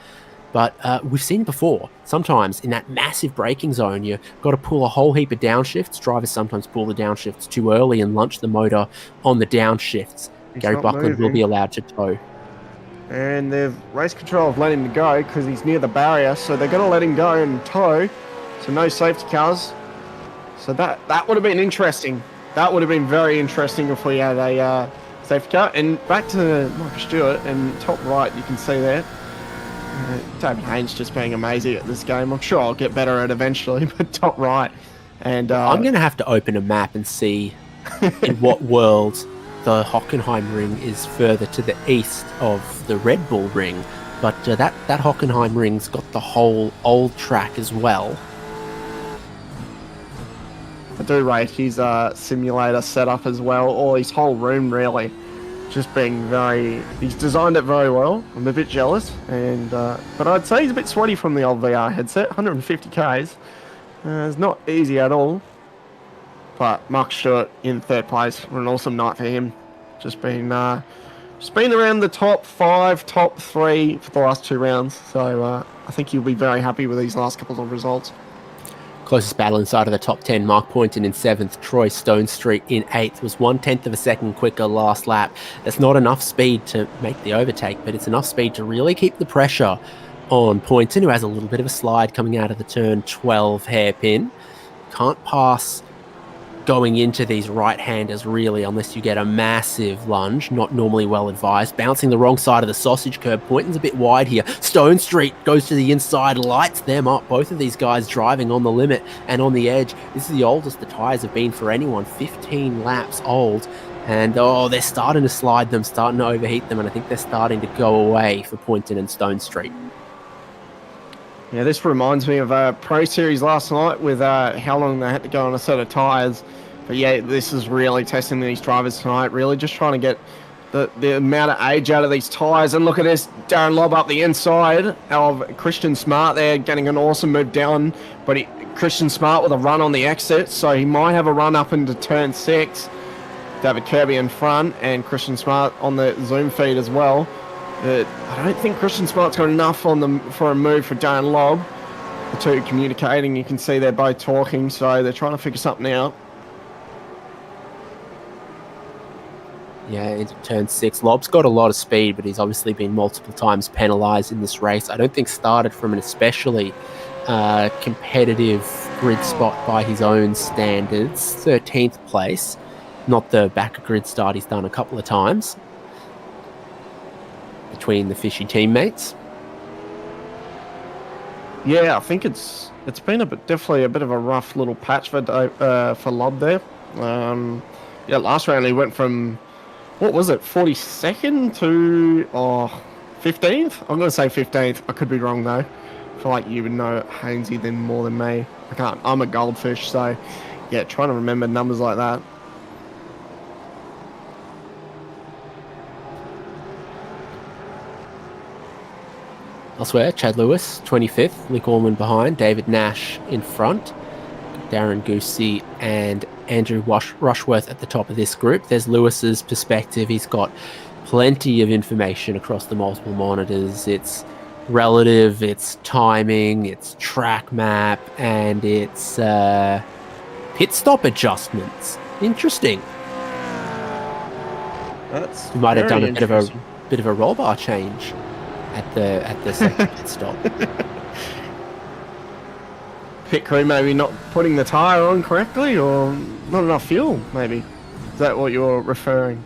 but we've seen it before. Sometimes in that massive braking zone, you've got to pull a whole heap of downshifts. Drivers sometimes pull the downshifts too early and launch the motor on the downshifts. Gary Buckland will be allowed to tow. And they've race control have let him go because he's near the barrier, so they're going to let him go and tow. So no safety cars. So that would have been interesting. That would have been very interesting if we had a safety car. And back to Michael Stewart, and top right, you can see there. David Haynes just being amazing at this game. I'm sure I'll get better at it eventually, but top right. And I'm going to have to open a map and see in what world the Hockenheimring is further to the east of the Red Bull Ring, but that Hockenheimring's got the whole old track as well. I do rate his simulator setup as well, or his whole room really. Just being he's designed it very well. I'm a bit jealous, and but I'd say he's a bit sweaty from the old VR headset. 150 Ks. It's not easy at all. But Mark Stewart in 3rd place. An awesome night for him. Just been around the top 5, top 3 for the last 2 rounds. So I think he'll be very happy with these last couple of results. Closest battle inside of the top 10, Mark Poynton in 7th, Troy Stonestreet in 8th, was 1/10 of a second quicker last lap. That's not enough speed to make the overtake, but it's enough speed to really keep the pressure on Poynton, who has a little bit of a slide coming out of the turn 12 hairpin. Can't pass going into these right-handers really unless you get a massive lunge, not normally well advised. Bouncing the wrong side of the sausage curb. Poynton's a bit wide here. Stonestreet goes to the inside, lights them up. Both of these guys driving on the limit and on the edge. This is the oldest the tyres have been for anyone, 15 laps old. And they're starting to slide them, starting to overheat them, and I think they're starting to go away for Poynton and Stonestreet. Yeah, this reminds me of a Pro Series last night with how long they had to go on a set of tyres. But yeah, this is really testing these drivers tonight, really just trying to get the amount of age out of these tyres. And look at this, Darren Lobb up the inside of Christian Smart there, getting an awesome move down. But Christian Smart with a run on the exit, so he might have a run up into turn 6. David Kirby in front, and Christian Smart on the Zoom feed as well. I don't think Christian Smart's got enough for a move for Darren Lobb. The two communicating, you can see they're both talking, so they're trying to figure something out. Yeah, into turn 6. Lobb's got a lot of speed, but he's obviously been multiple times penalised in this race. I don't think started from an especially competitive grid spot by his own standards. 13th place. Not the back of grid start he's done a couple of times. between the Fishy teammates. Yeah, I think it's been definitely a bit of a rough little patch for Lob there. Yeah, last round he went from, what was it, 42nd to 15th? I'm going to say 15th. I could be wrong though. I feel like you would know Hainsey then more than me. I can't. I'm a goldfish, so yeah, trying to remember numbers like that. Elsewhere, Chad Lewis, 25th, Nick Orman behind, David Nash in front, Darren Goosey and Andrew Rushworth at the top of this group. There's Lewis's perspective. He's got plenty of information across the multiple monitors. It's relative, it's timing, it's track map, and it's pit stop adjustments. Interesting. That's we might have done a bit of a roll bar change at the second pit stop. Pit crew maybe not putting the tyre on correctly, or not enough fuel, maybe. Is that what you're referring?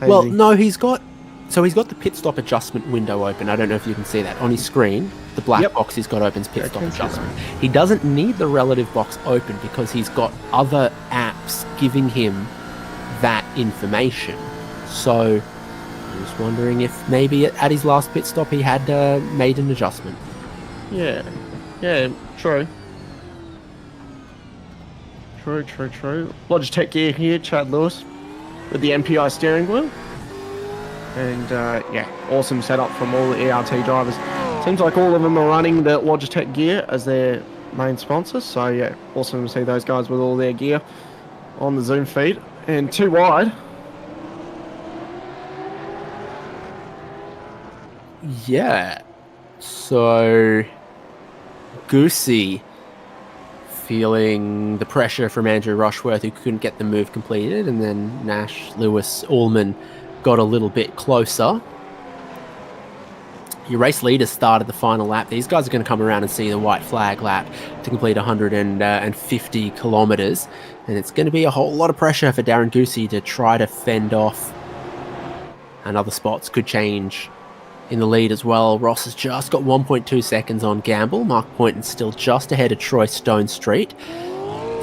Well, no, he's got the pit stop adjustment window open. I don't know if you can see that on his screen. The black box he's got open is pit stop adjustment. He doesn't need the relative box open because he's got other apps giving him that information. So I was wondering if maybe at his last pit stop he had made an adjustment. Yeah, true. True. Logitech gear here, Chad Lewis, with the MPI steering wheel. And yeah, awesome setup from all the ERT drivers. Seems like all of them are running the Logitech gear as their main sponsors. So yeah, awesome to see those guys with all their gear on the Zoom feed. And too wide. Yeah. So Goosey feeling the pressure from Andrew Rushworth, who couldn't get the move completed, and then Nash, Lewis, Allman got a little bit closer. Your race leaders started the final lap. These guys are going to come around and see the white flag lap to complete 150 kilometers, and it's going to be a whole lot of pressure for Darren Goosey to try to fend off, and other spots could change in the lead as well. Ross has just got 1.2 seconds on Gamble. Mark Poynton's still just ahead of Troy Stone Street.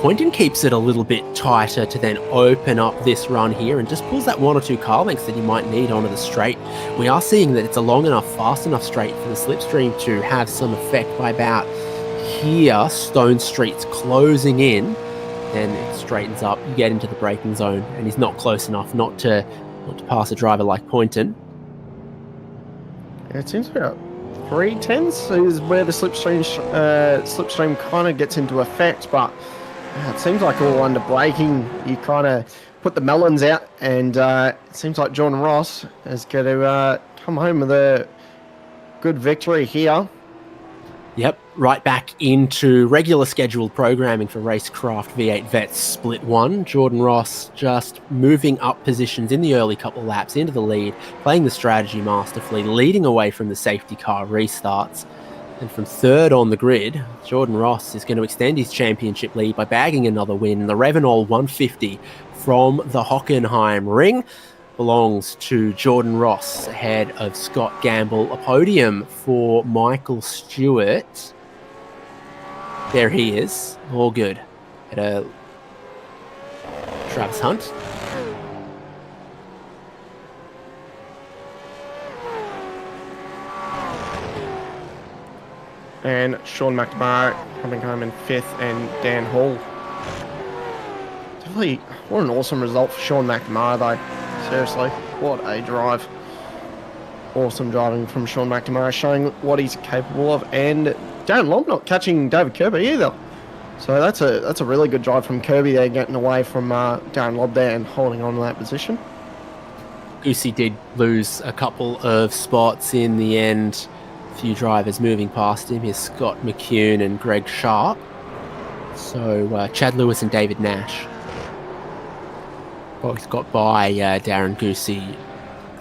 Poynton keeps it a little bit tighter to then open up this run here and just pulls that 1 or 2 car lengths that he might need onto the straight. We are seeing that it's a long enough, fast enough straight for the slipstream to have some effect by about here. Stone Street's closing in, and it straightens up. You get into the braking zone, and he's not close enough not to pass a driver like Poynton. Yeah, it seems about 3/10 is where the slipstream kind of gets into effect, but it seems like all under braking, you kind of put the melons out, and it seems like John Ross is going to come home with a good victory here. Yep, right back into regular scheduled programming for RaceKraft V8 Vets Split 1. Jordan Ross just moving up positions in the early couple laps into the lead, playing the strategy masterfully, leading away from the safety car restarts. And from third on the grid, Jordan Ross is going to extend his championship lead by bagging another win. The Revenol 150 from the Hockenheimring belongs to Jordan Ross ahead of Scott Gamble. A podium for Michael Stewart. There he is. All good. At Travis Hunt. And Sean McNamara coming home in 5th, and Dan Hall. Definitely, what an awesome result for Sean McNamara though. Seriously, what a drive. Awesome driving from Sean McNamara, showing what he's capable of. And Darren Lobb not catching David Kirby either. So that's a really good drive from Kirby there, getting away from Darren Lobb there and holding on to that position. Goosey did lose a couple of spots in the end. A few drivers moving past him. Here's Scott McCune and Greg Sharp. So Chad Lewis and David Nash both got by Darren Goosey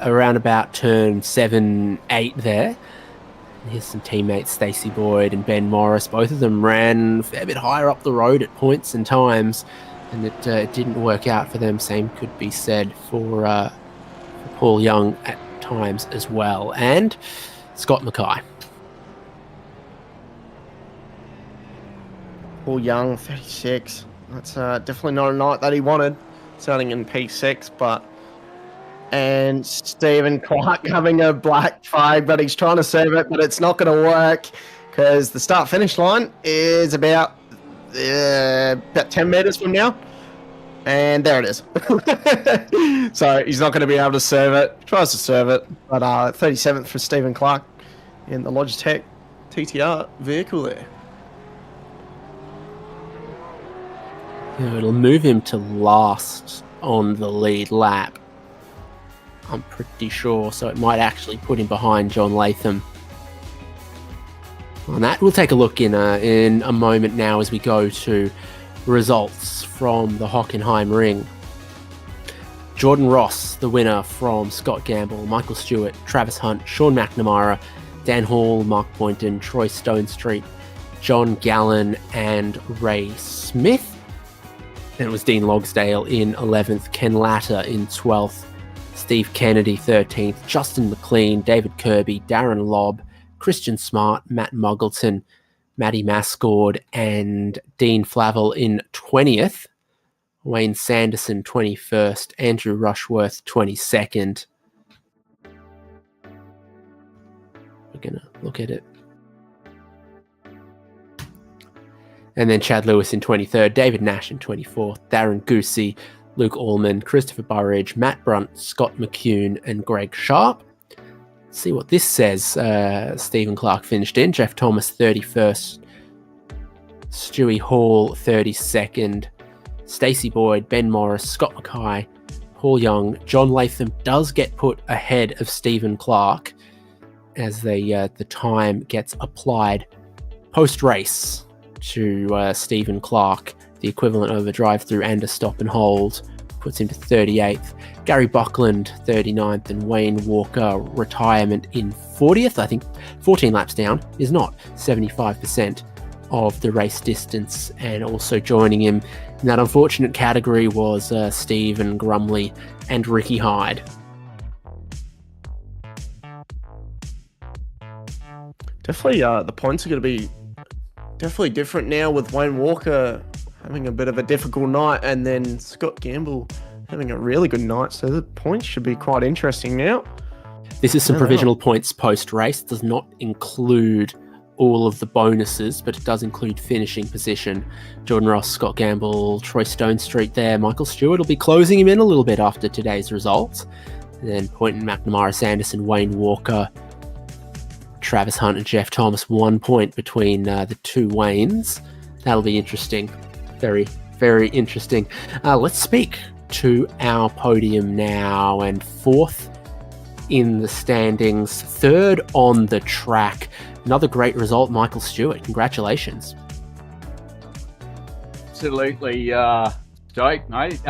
around about turn 7-8 there. And here's some teammates, Stacey Boyd and Ben Morris. Both of them ran a fair bit higher up the road at points and times, and it didn't work out for them. Same could be said for Paul Young at times as well. And Scott Mackay. Paul Young, 36. That's definitely not a night that he wanted, starting in P6, but... And Stephen Clark having a black flag, but he's trying to serve it, but it's not going to work because the start-finish line is about 10 meters from now. And there it is. So he's not going to be able to serve it. Tries to serve it, but 37th for Stephen Clark in the Logitech TTR vehicle there. Yeah, it'll move him to last on the lead lap, I'm pretty sure, so it might actually put him behind John Latham. On that, we'll take a look in a moment now as we go to results from the Hockenheimring. Jordan Ross, the winner from Scott Gamble, Michael Stewart, Travis Hunt, Sean McNamara, Dan Hall, Mark Boynton, Troy Stonestreet, John Gallen, and Ray Smith. Then it was Dean Logsdale in 11th, Ken Latter in 12th, Steve Kennedy 13th, Justin McLean, David Kirby, Darren Lobb, Christian Smart, Matt Muggleton, Matty Mascord, and Dean Flavel in 20th, Wayne Sanderson 21st, Andrew Rushworth 22nd. We're going to look at it. And then Chad Lewis in 23rd, David Nash in 24th, Darren Goosey, Luke Allman, Christopher Burridge, Matt Brunt, Scott McCune, and Greg Sharp. Let's see what this says. Stephen Clark finished in, Jeff Thomas 31st, Stewie Hall 32nd, Stacey Boyd, Ben Morris, Scott Mackay, Paul Young. John Latham does get put ahead of Stephen Clark as the time gets applied post-race to Stephen Clark. The equivalent of a drive-through and a stop and hold puts him to 38th. Gary Buckland 39th, and Wayne Walker retirement in 40th. I think 14 laps down is not 75% of the race distance. And also joining him in that unfortunate category was Stephen Grumley and Ricky Hyde. Definitely the points are going to be definitely different now with Wayne Walker having a bit of a difficult night and then Scott Gamble having a really good night. So the points should be quite interesting now. This is some provisional points post-race. It does not include all of the bonuses, but it does include finishing position. Jordan Ross, Scott Gamble, Troy Stonestreet there. Michael Stewart will be closing him in a little bit after today's results. And then Poynton, McNamara, Sanderson, Wayne Walker, Travis Hunt and Jeff Thomas, 1 point between the two Waynes. That'll be interesting. Very, very interesting. Let's speak to our podium now. And fourth in the standings, third on the track. Another great result, Michael Stewart. Congratulations. Absolutely stoked, mate.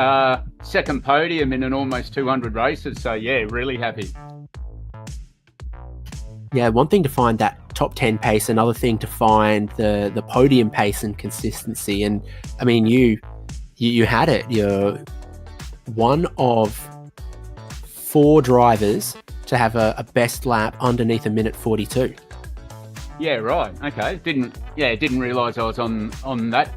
Second podium in an almost 200 races. So, yeah, really happy. Yeah, one thing to find that top 10 pace, another thing to find the podium pace and consistency. And I mean, you had it. You're one of 4 drivers to have a best lap underneath a minute 42. Yeah, right. Okay. Didn't realise I was on that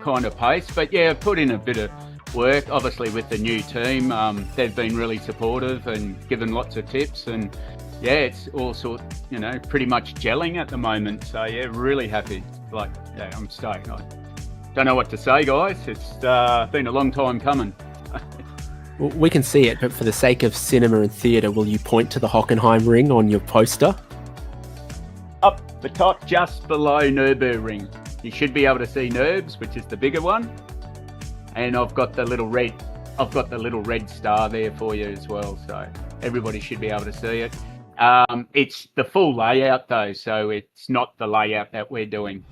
kind of pace. But yeah, I've put in a bit of work, obviously with the new team. They've been really supportive and given lots of tips, and yeah, it's all pretty much gelling at the moment. So yeah, really happy. I'm stoked. I don't know what to say, guys. It's been a long time coming. Well, we can see it, but for the sake of cinema and theatre, will you point to the Hockenheimring on your poster? Up the top, just below Nürburgring. You should be able to see Nurbs, which is the bigger one. And I've got the little red star there for you as well. So everybody should be able to see it. It's the full layout though, so it's not the layout that we're doing.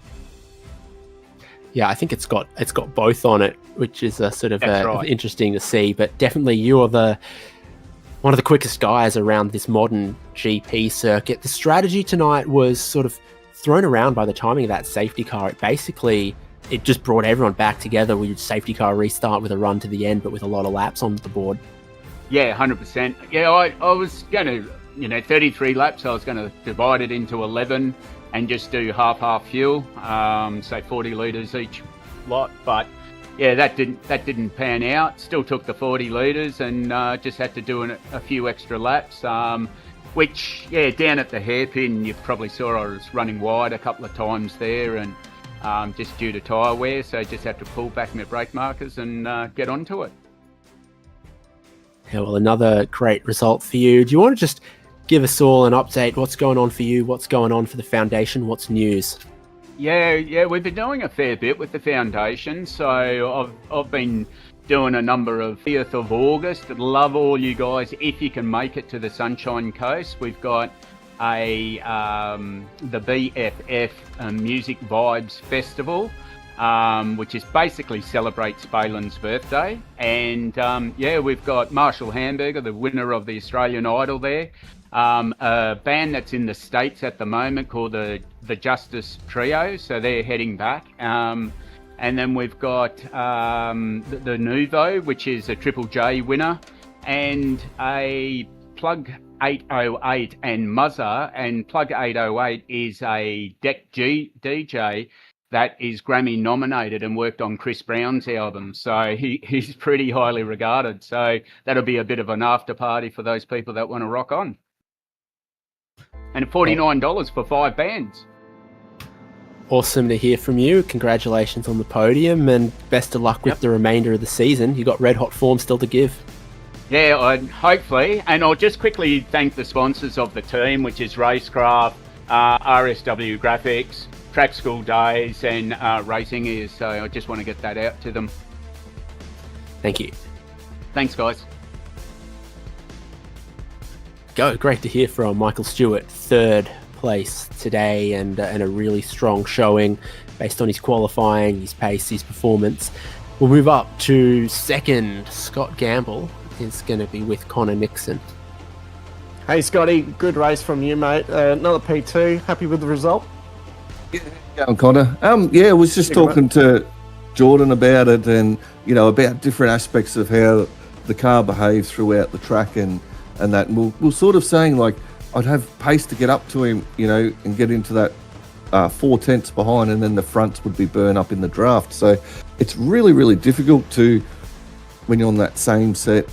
Yeah, I think it's got both on it, which is right. Interesting to see. But definitely, you're one of the quickest guys around this modern GP circuit. The strategy tonight was sort of thrown around by the timing of that safety car. It just brought everyone back together. We did safety car restart with a run to the end, but with a lot of laps on the board. Yeah, 100%. Yeah, I was going to, 33 laps. I was going to divide it into 11 and just do half fuel, say 40 litres each lot. But yeah, that didn't pan out. Still took the 40 litres and just had to do a few extra laps. Which, yeah, down at the hairpin, you probably saw I was running wide a couple of times there, and just due to tyre wear, so just had to pull back my brake markers and get onto it. Yeah, well, another great result for you. Do you want to just give us all an update? What's going on for you? What's going on for the foundation? What's news? Yeah, we've been doing a fair bit with the foundation. So I've been doing a number of 4th of August. I'd love all you guys, if you can make it to the Sunshine Coast. We've got the BFF Music Vibes Festival, which is basically celebrates Balin's birthday. And we've got Marshall Hamburger, the winner of the Australian Idol there. A band that's in the States at the moment called the Justice Trio, so they're heading back. And then we've got the Nouveau, which is a Triple J winner, and a Plug 808 and Muzza. And Plug 808 is a deck DJ that is Grammy nominated and worked on Chris Brown's album. So he's pretty highly regarded. So that'll be a bit of an after party for those people that want to rock on. And $49 for 5 bands. Awesome to hear from you. Congratulations on the podium, and best of luck with the remainder of the season. You got red hot form still to give. Yeah, hopefully. And I'll just quickly thank the sponsors of the team, which is RaceKraft, RSW Graphics, Track School Days, and Racing Ears. So I just want to get that out to them. Thank you. Thanks, guys. Great to hear from Michael Stewart, 3rd place today, and a really strong showing based on his qualifying, his pace, his performance. We'll move up to 2nd. Scott Gamble is going to be with Connor Nixon. Hey Scotty, good race from you, mate. Another P2. Happy with the result? Yeah, going Connor. I was just talking to Jordan about it, and about different aspects of how the car behaves throughout the track, and that. And we're sort of saying, like, I'd have pace to get up to him, and get into that 4 tenths behind, and then the fronts would be burned up in the draft. So it's really, really difficult to, when you're on that same sort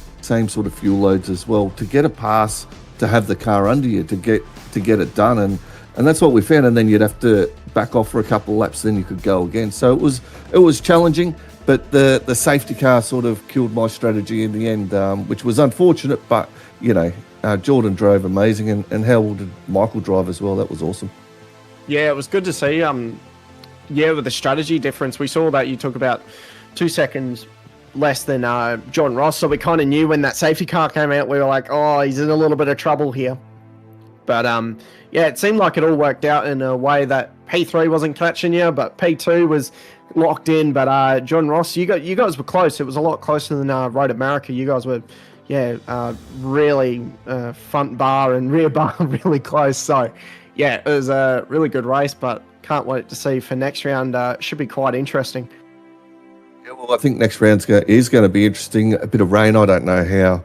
of fuel loads as well, to get a pass, to have the car under you, to get it done. And that's what we found. And then you'd have to back off for a couple of laps, then you could go again. So it was challenging, but the safety car sort of killed my strategy in the end, which was unfortunate, but Jordan drove amazing, and how did Michael drive as well? That was awesome. Yeah, it was good to see. With the strategy difference, we saw that you took about 2 seconds less than John Ross, so we kind of knew when that safety car came out, we were like, oh, he's in a little bit of trouble here. But it seemed like it all worked out in a way that P3 wasn't catching you, but P2 was locked in. But John Ross, you guys were close. It was a lot closer than Road America. You guys were really front bar and rear bar really close. So it was a really good race, but can't wait to see for next round. Should be quite interesting. Yeah, well, I think next round is going to be interesting. A bit of rain. I don't know how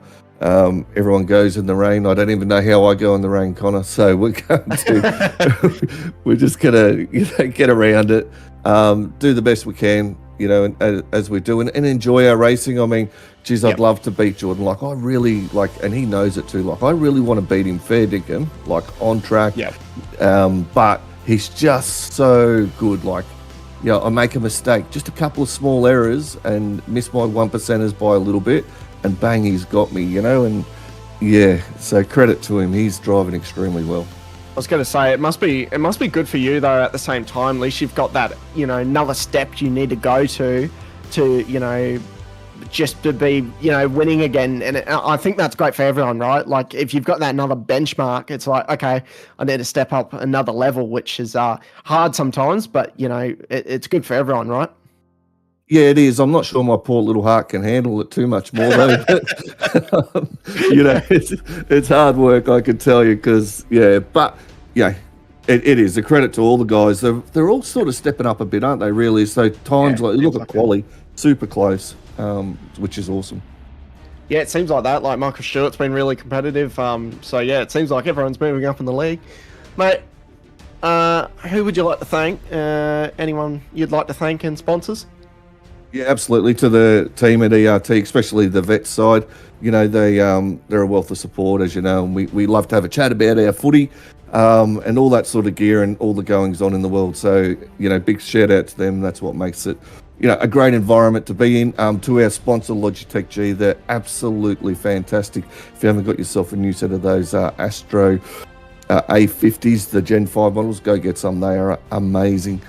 everyone goes in the rain. I don't even know how I go in the rain, Connor. So we're going to we're just going to get around it, do the best we can, as we do, and enjoy our racing. I mean, geez, I'd love to beat Jordan. Like, I really, and he knows it too. Like, I really want to beat him fair dinkum, like on track. Yeah. But he's just so good. Like, I make a mistake, just a couple of small errors, and miss my 1%ers by a little bit, and bang, he's got me, and so credit to him. He's driving extremely well. I was going to say, it must be good for you though. At the same time, at least you've got that, another step you need to go to, just to be, winning again. And I think that's great for everyone, right? Like, if you've got that another benchmark, it's like, okay, I need to step up another level, which is hard sometimes, but it's good for everyone, right? Yeah, it is. I'm not sure my poor little heart can handle it too much more, though. But, it's hard work, I can tell you, because, it is a credit to all the guys. They're all sort of stepping up a bit, aren't they, really? So times, look at quali, super close, which is awesome. Yeah, it seems like that. Like Michael Stewart's been really competitive. So yeah, it seems like everyone's moving up in the league, mate. Who would you like to thank? Anyone you'd like to thank and sponsors? Yeah, absolutely. To the team at ERT, especially the vet side, you know, they're a wealth of support, as you know, and we love to have a chat about our footy and all that sort of gear and all the goings on in the world. So, you know, big shout out to them. That's what makes it, you know, a great environment to be in. To our sponsor, Logitech G, they're absolutely fantastic. If you haven't got yourself a new set of those Astro A50s, the Gen 5 models, go get some. They are amazing.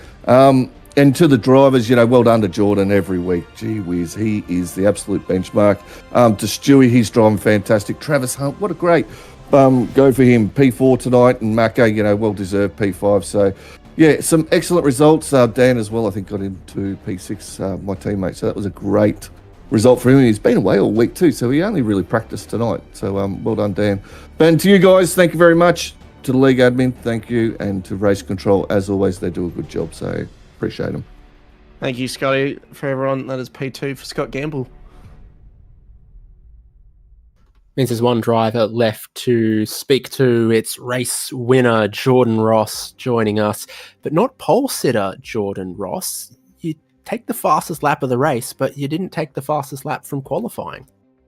And to the drivers, you know, well done to Jordan every week. Gee whiz, he is the absolute benchmark. To Stewie, he's driving fantastic. Travis Hunt, what a great go for him. P4 tonight, and Mako, you know, well-deserved P5. So, yeah, some excellent results. Dan as well, I think, got into P6, my teammate. So that was a great result for him. He's been away all week too, so he only really practiced tonight. So well done, Dan. And to you guys, thank you very much. To the league admin, thank you. And to Race Control, as always, they do a good job. So appreciate them. Thank you, Scotty. For everyone, that is P2 for Scott Gamble. Means there's one driver left to speak to. It's race winner Jordan Ross joining us, but not pole sitter Jordan Ross. You take the fastest lap of the race, but you didn't take the fastest lap from qualifying.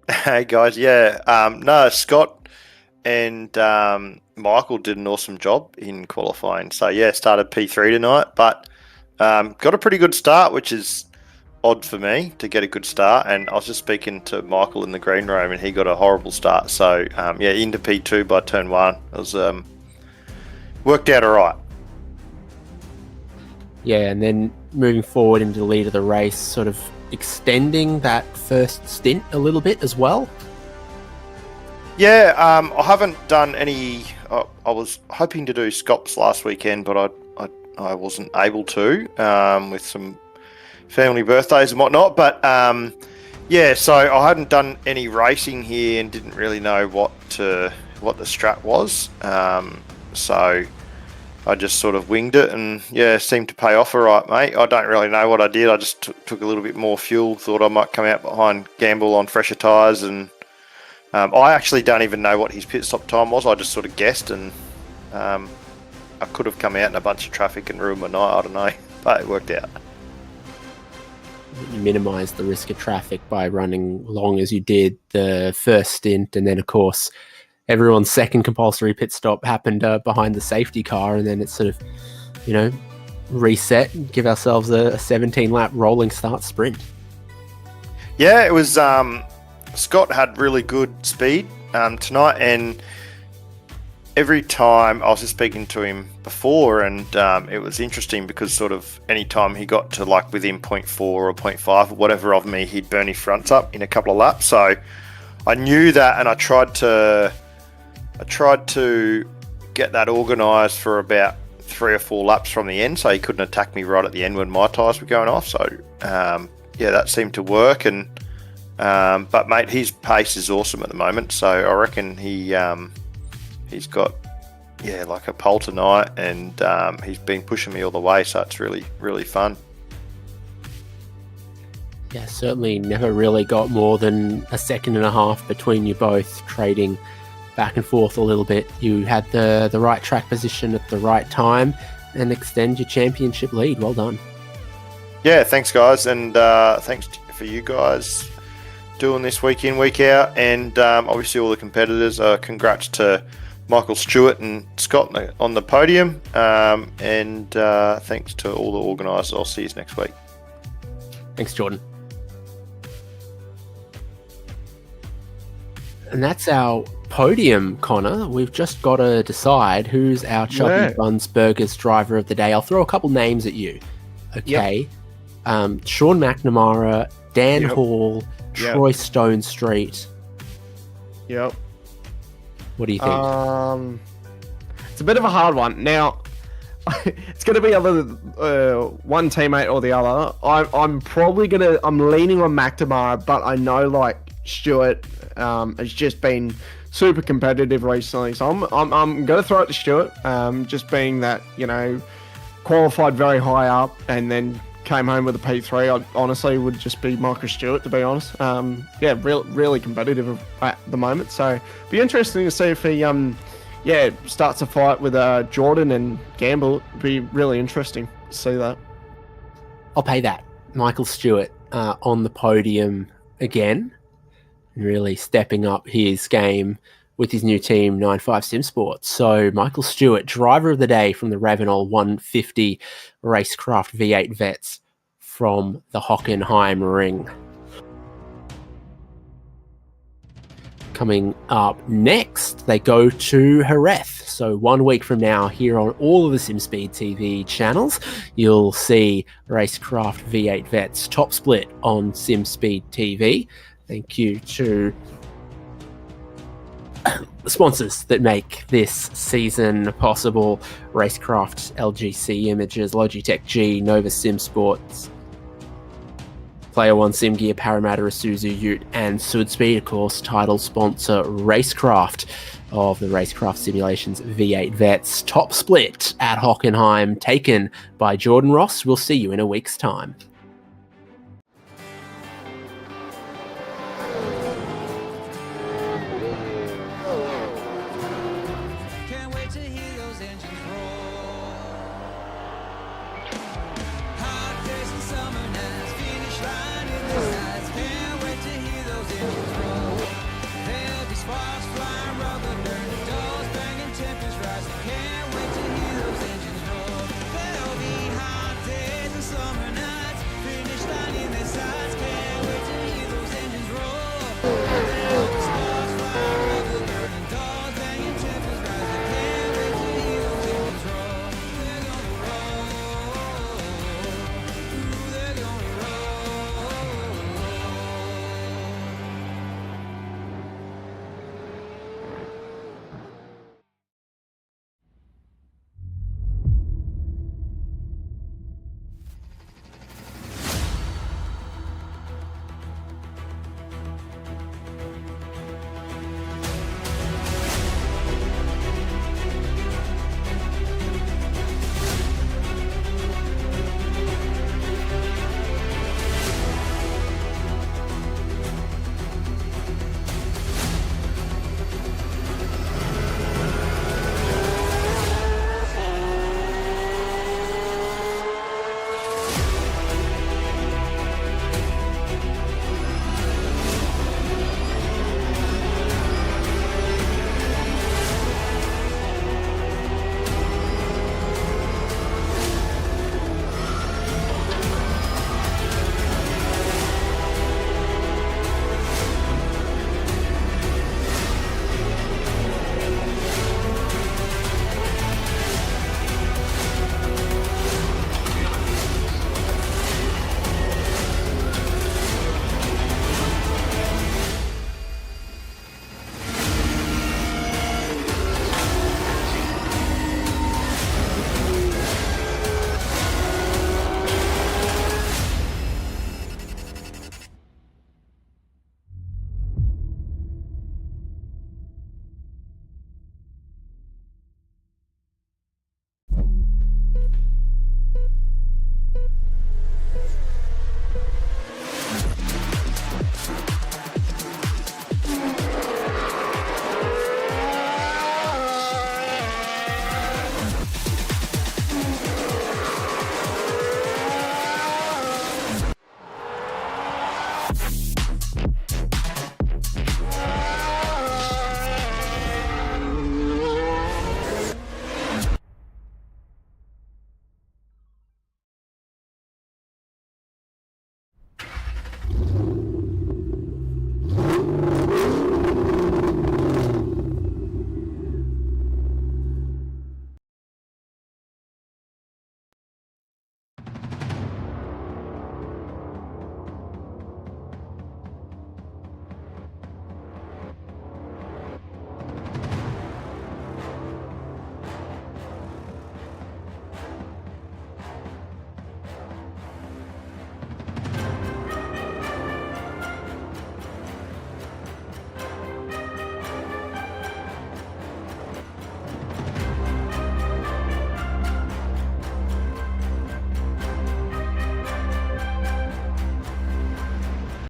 Hey guys, yeah, no, Scott and Michael did an awesome job in qualifying. So yeah, started P3 tonight, but got a pretty good start, which is odd for me to get a good start. And I was just speaking to Michael in the green room, and he got a horrible start. So yeah, into P2 by turn 1. It was worked out all right. Yeah, and then moving forward into the lead of the race, sort of extending that first stint a little bit as well. Yeah, I haven't done any. I was hoping to do Scops last weekend, but I wasn't able to with some family birthdays and whatnot. But yeah, so I hadn't done any racing here and didn't really know what the strat was. So I just sort of winged it, and yeah, seemed to pay off all right, mate. I don't really know what I did. I just took a little bit more fuel. Thought I might come out behind Gamble on fresher tyres, and I actually don't even know what his pit stop time was. I just sort of guessed, and I could have come out in a bunch of traffic and ruined my night. I don't know, but it worked out. You minimised the risk of traffic by running long as you did the first stint, and then of course everyone's second compulsory pit stop happened behind the safety car, and then it's sort of, you know, reset and give ourselves a 17-lap rolling start sprint. Yeah, it was. Scott had really good speed tonight, and every time I was just speaking to him before, and it was interesting because sort of any time he got to like within 0.4 or 0.5 or whatever of me, he'd burn his fronts up in a couple of laps. So I knew that, and I tried to get that organised for about 3 or 4 laps from the end, so he couldn't attack me right at the end when my tyres were going off. So yeah, that seemed to work. And but mate, his pace is awesome at the moment. So I reckon he's got like a pole tonight, and he's been pushing me all the way. So it's really, really fun. Yeah, certainly never really got more than a second and a half between you both, trading back and forth a little bit. You had the right track position at the right time and extend your championship lead. Well done. Yeah, thanks guys, and thanks for you guys doing this week in, week out, and obviously all the competitors. Congrats to Michael Stewart and Scott on the podium, and thanks to all the organisers. I'll see you next week. Thanks, Jordan. And that's our podium, Connor. We've just got to decide who's our Chubby Buns Burgers driver of the day. I'll throw a couple names at you. Okay. Yep. Sean McNamara, Dan Hall, Troy Stone Street. Yep. What do you think? It's a bit of a hard one. Now, it's going to be either one teammate or the other. I'm leaning on McNamara, but I know like Stewart has just been super competitive recently, so I'm going to throw it to Stewart. Just being that, you know, qualified very high up and then came home with a P3, I honestly would just be Michael Stewart, to be honest. Really competitive at the moment. So be interesting to see if he starts a fight with Jordan and Gamble. It'd be really interesting to see that. I'll pay that. Michael Stewart on the podium again, really stepping up his game with his new team, 95 SimSports. So Michael Stewart, driver of the day from the Ravenel 150 RaceKraft V8 Vets from the Hockenheimring. Coming up next, they go to Jerez. So 1 week from now, here on all of the SimSpeed TV channels, you'll see RaceKraft V8 Vets top split on SimSpeed TV. Thank you to the sponsors that make this season possible: RaceKraft, LGC Images, Logitech G, Nova SimSports, Player One Sim Gear, Parramatta, Isuzu Ute, and SimSpeed, of course, title sponsor RaceKraft of the RaceKraft Simulations V8 Vets. Top split at Hockenheim, taken by Jordan Ross. We'll see you in a week's time.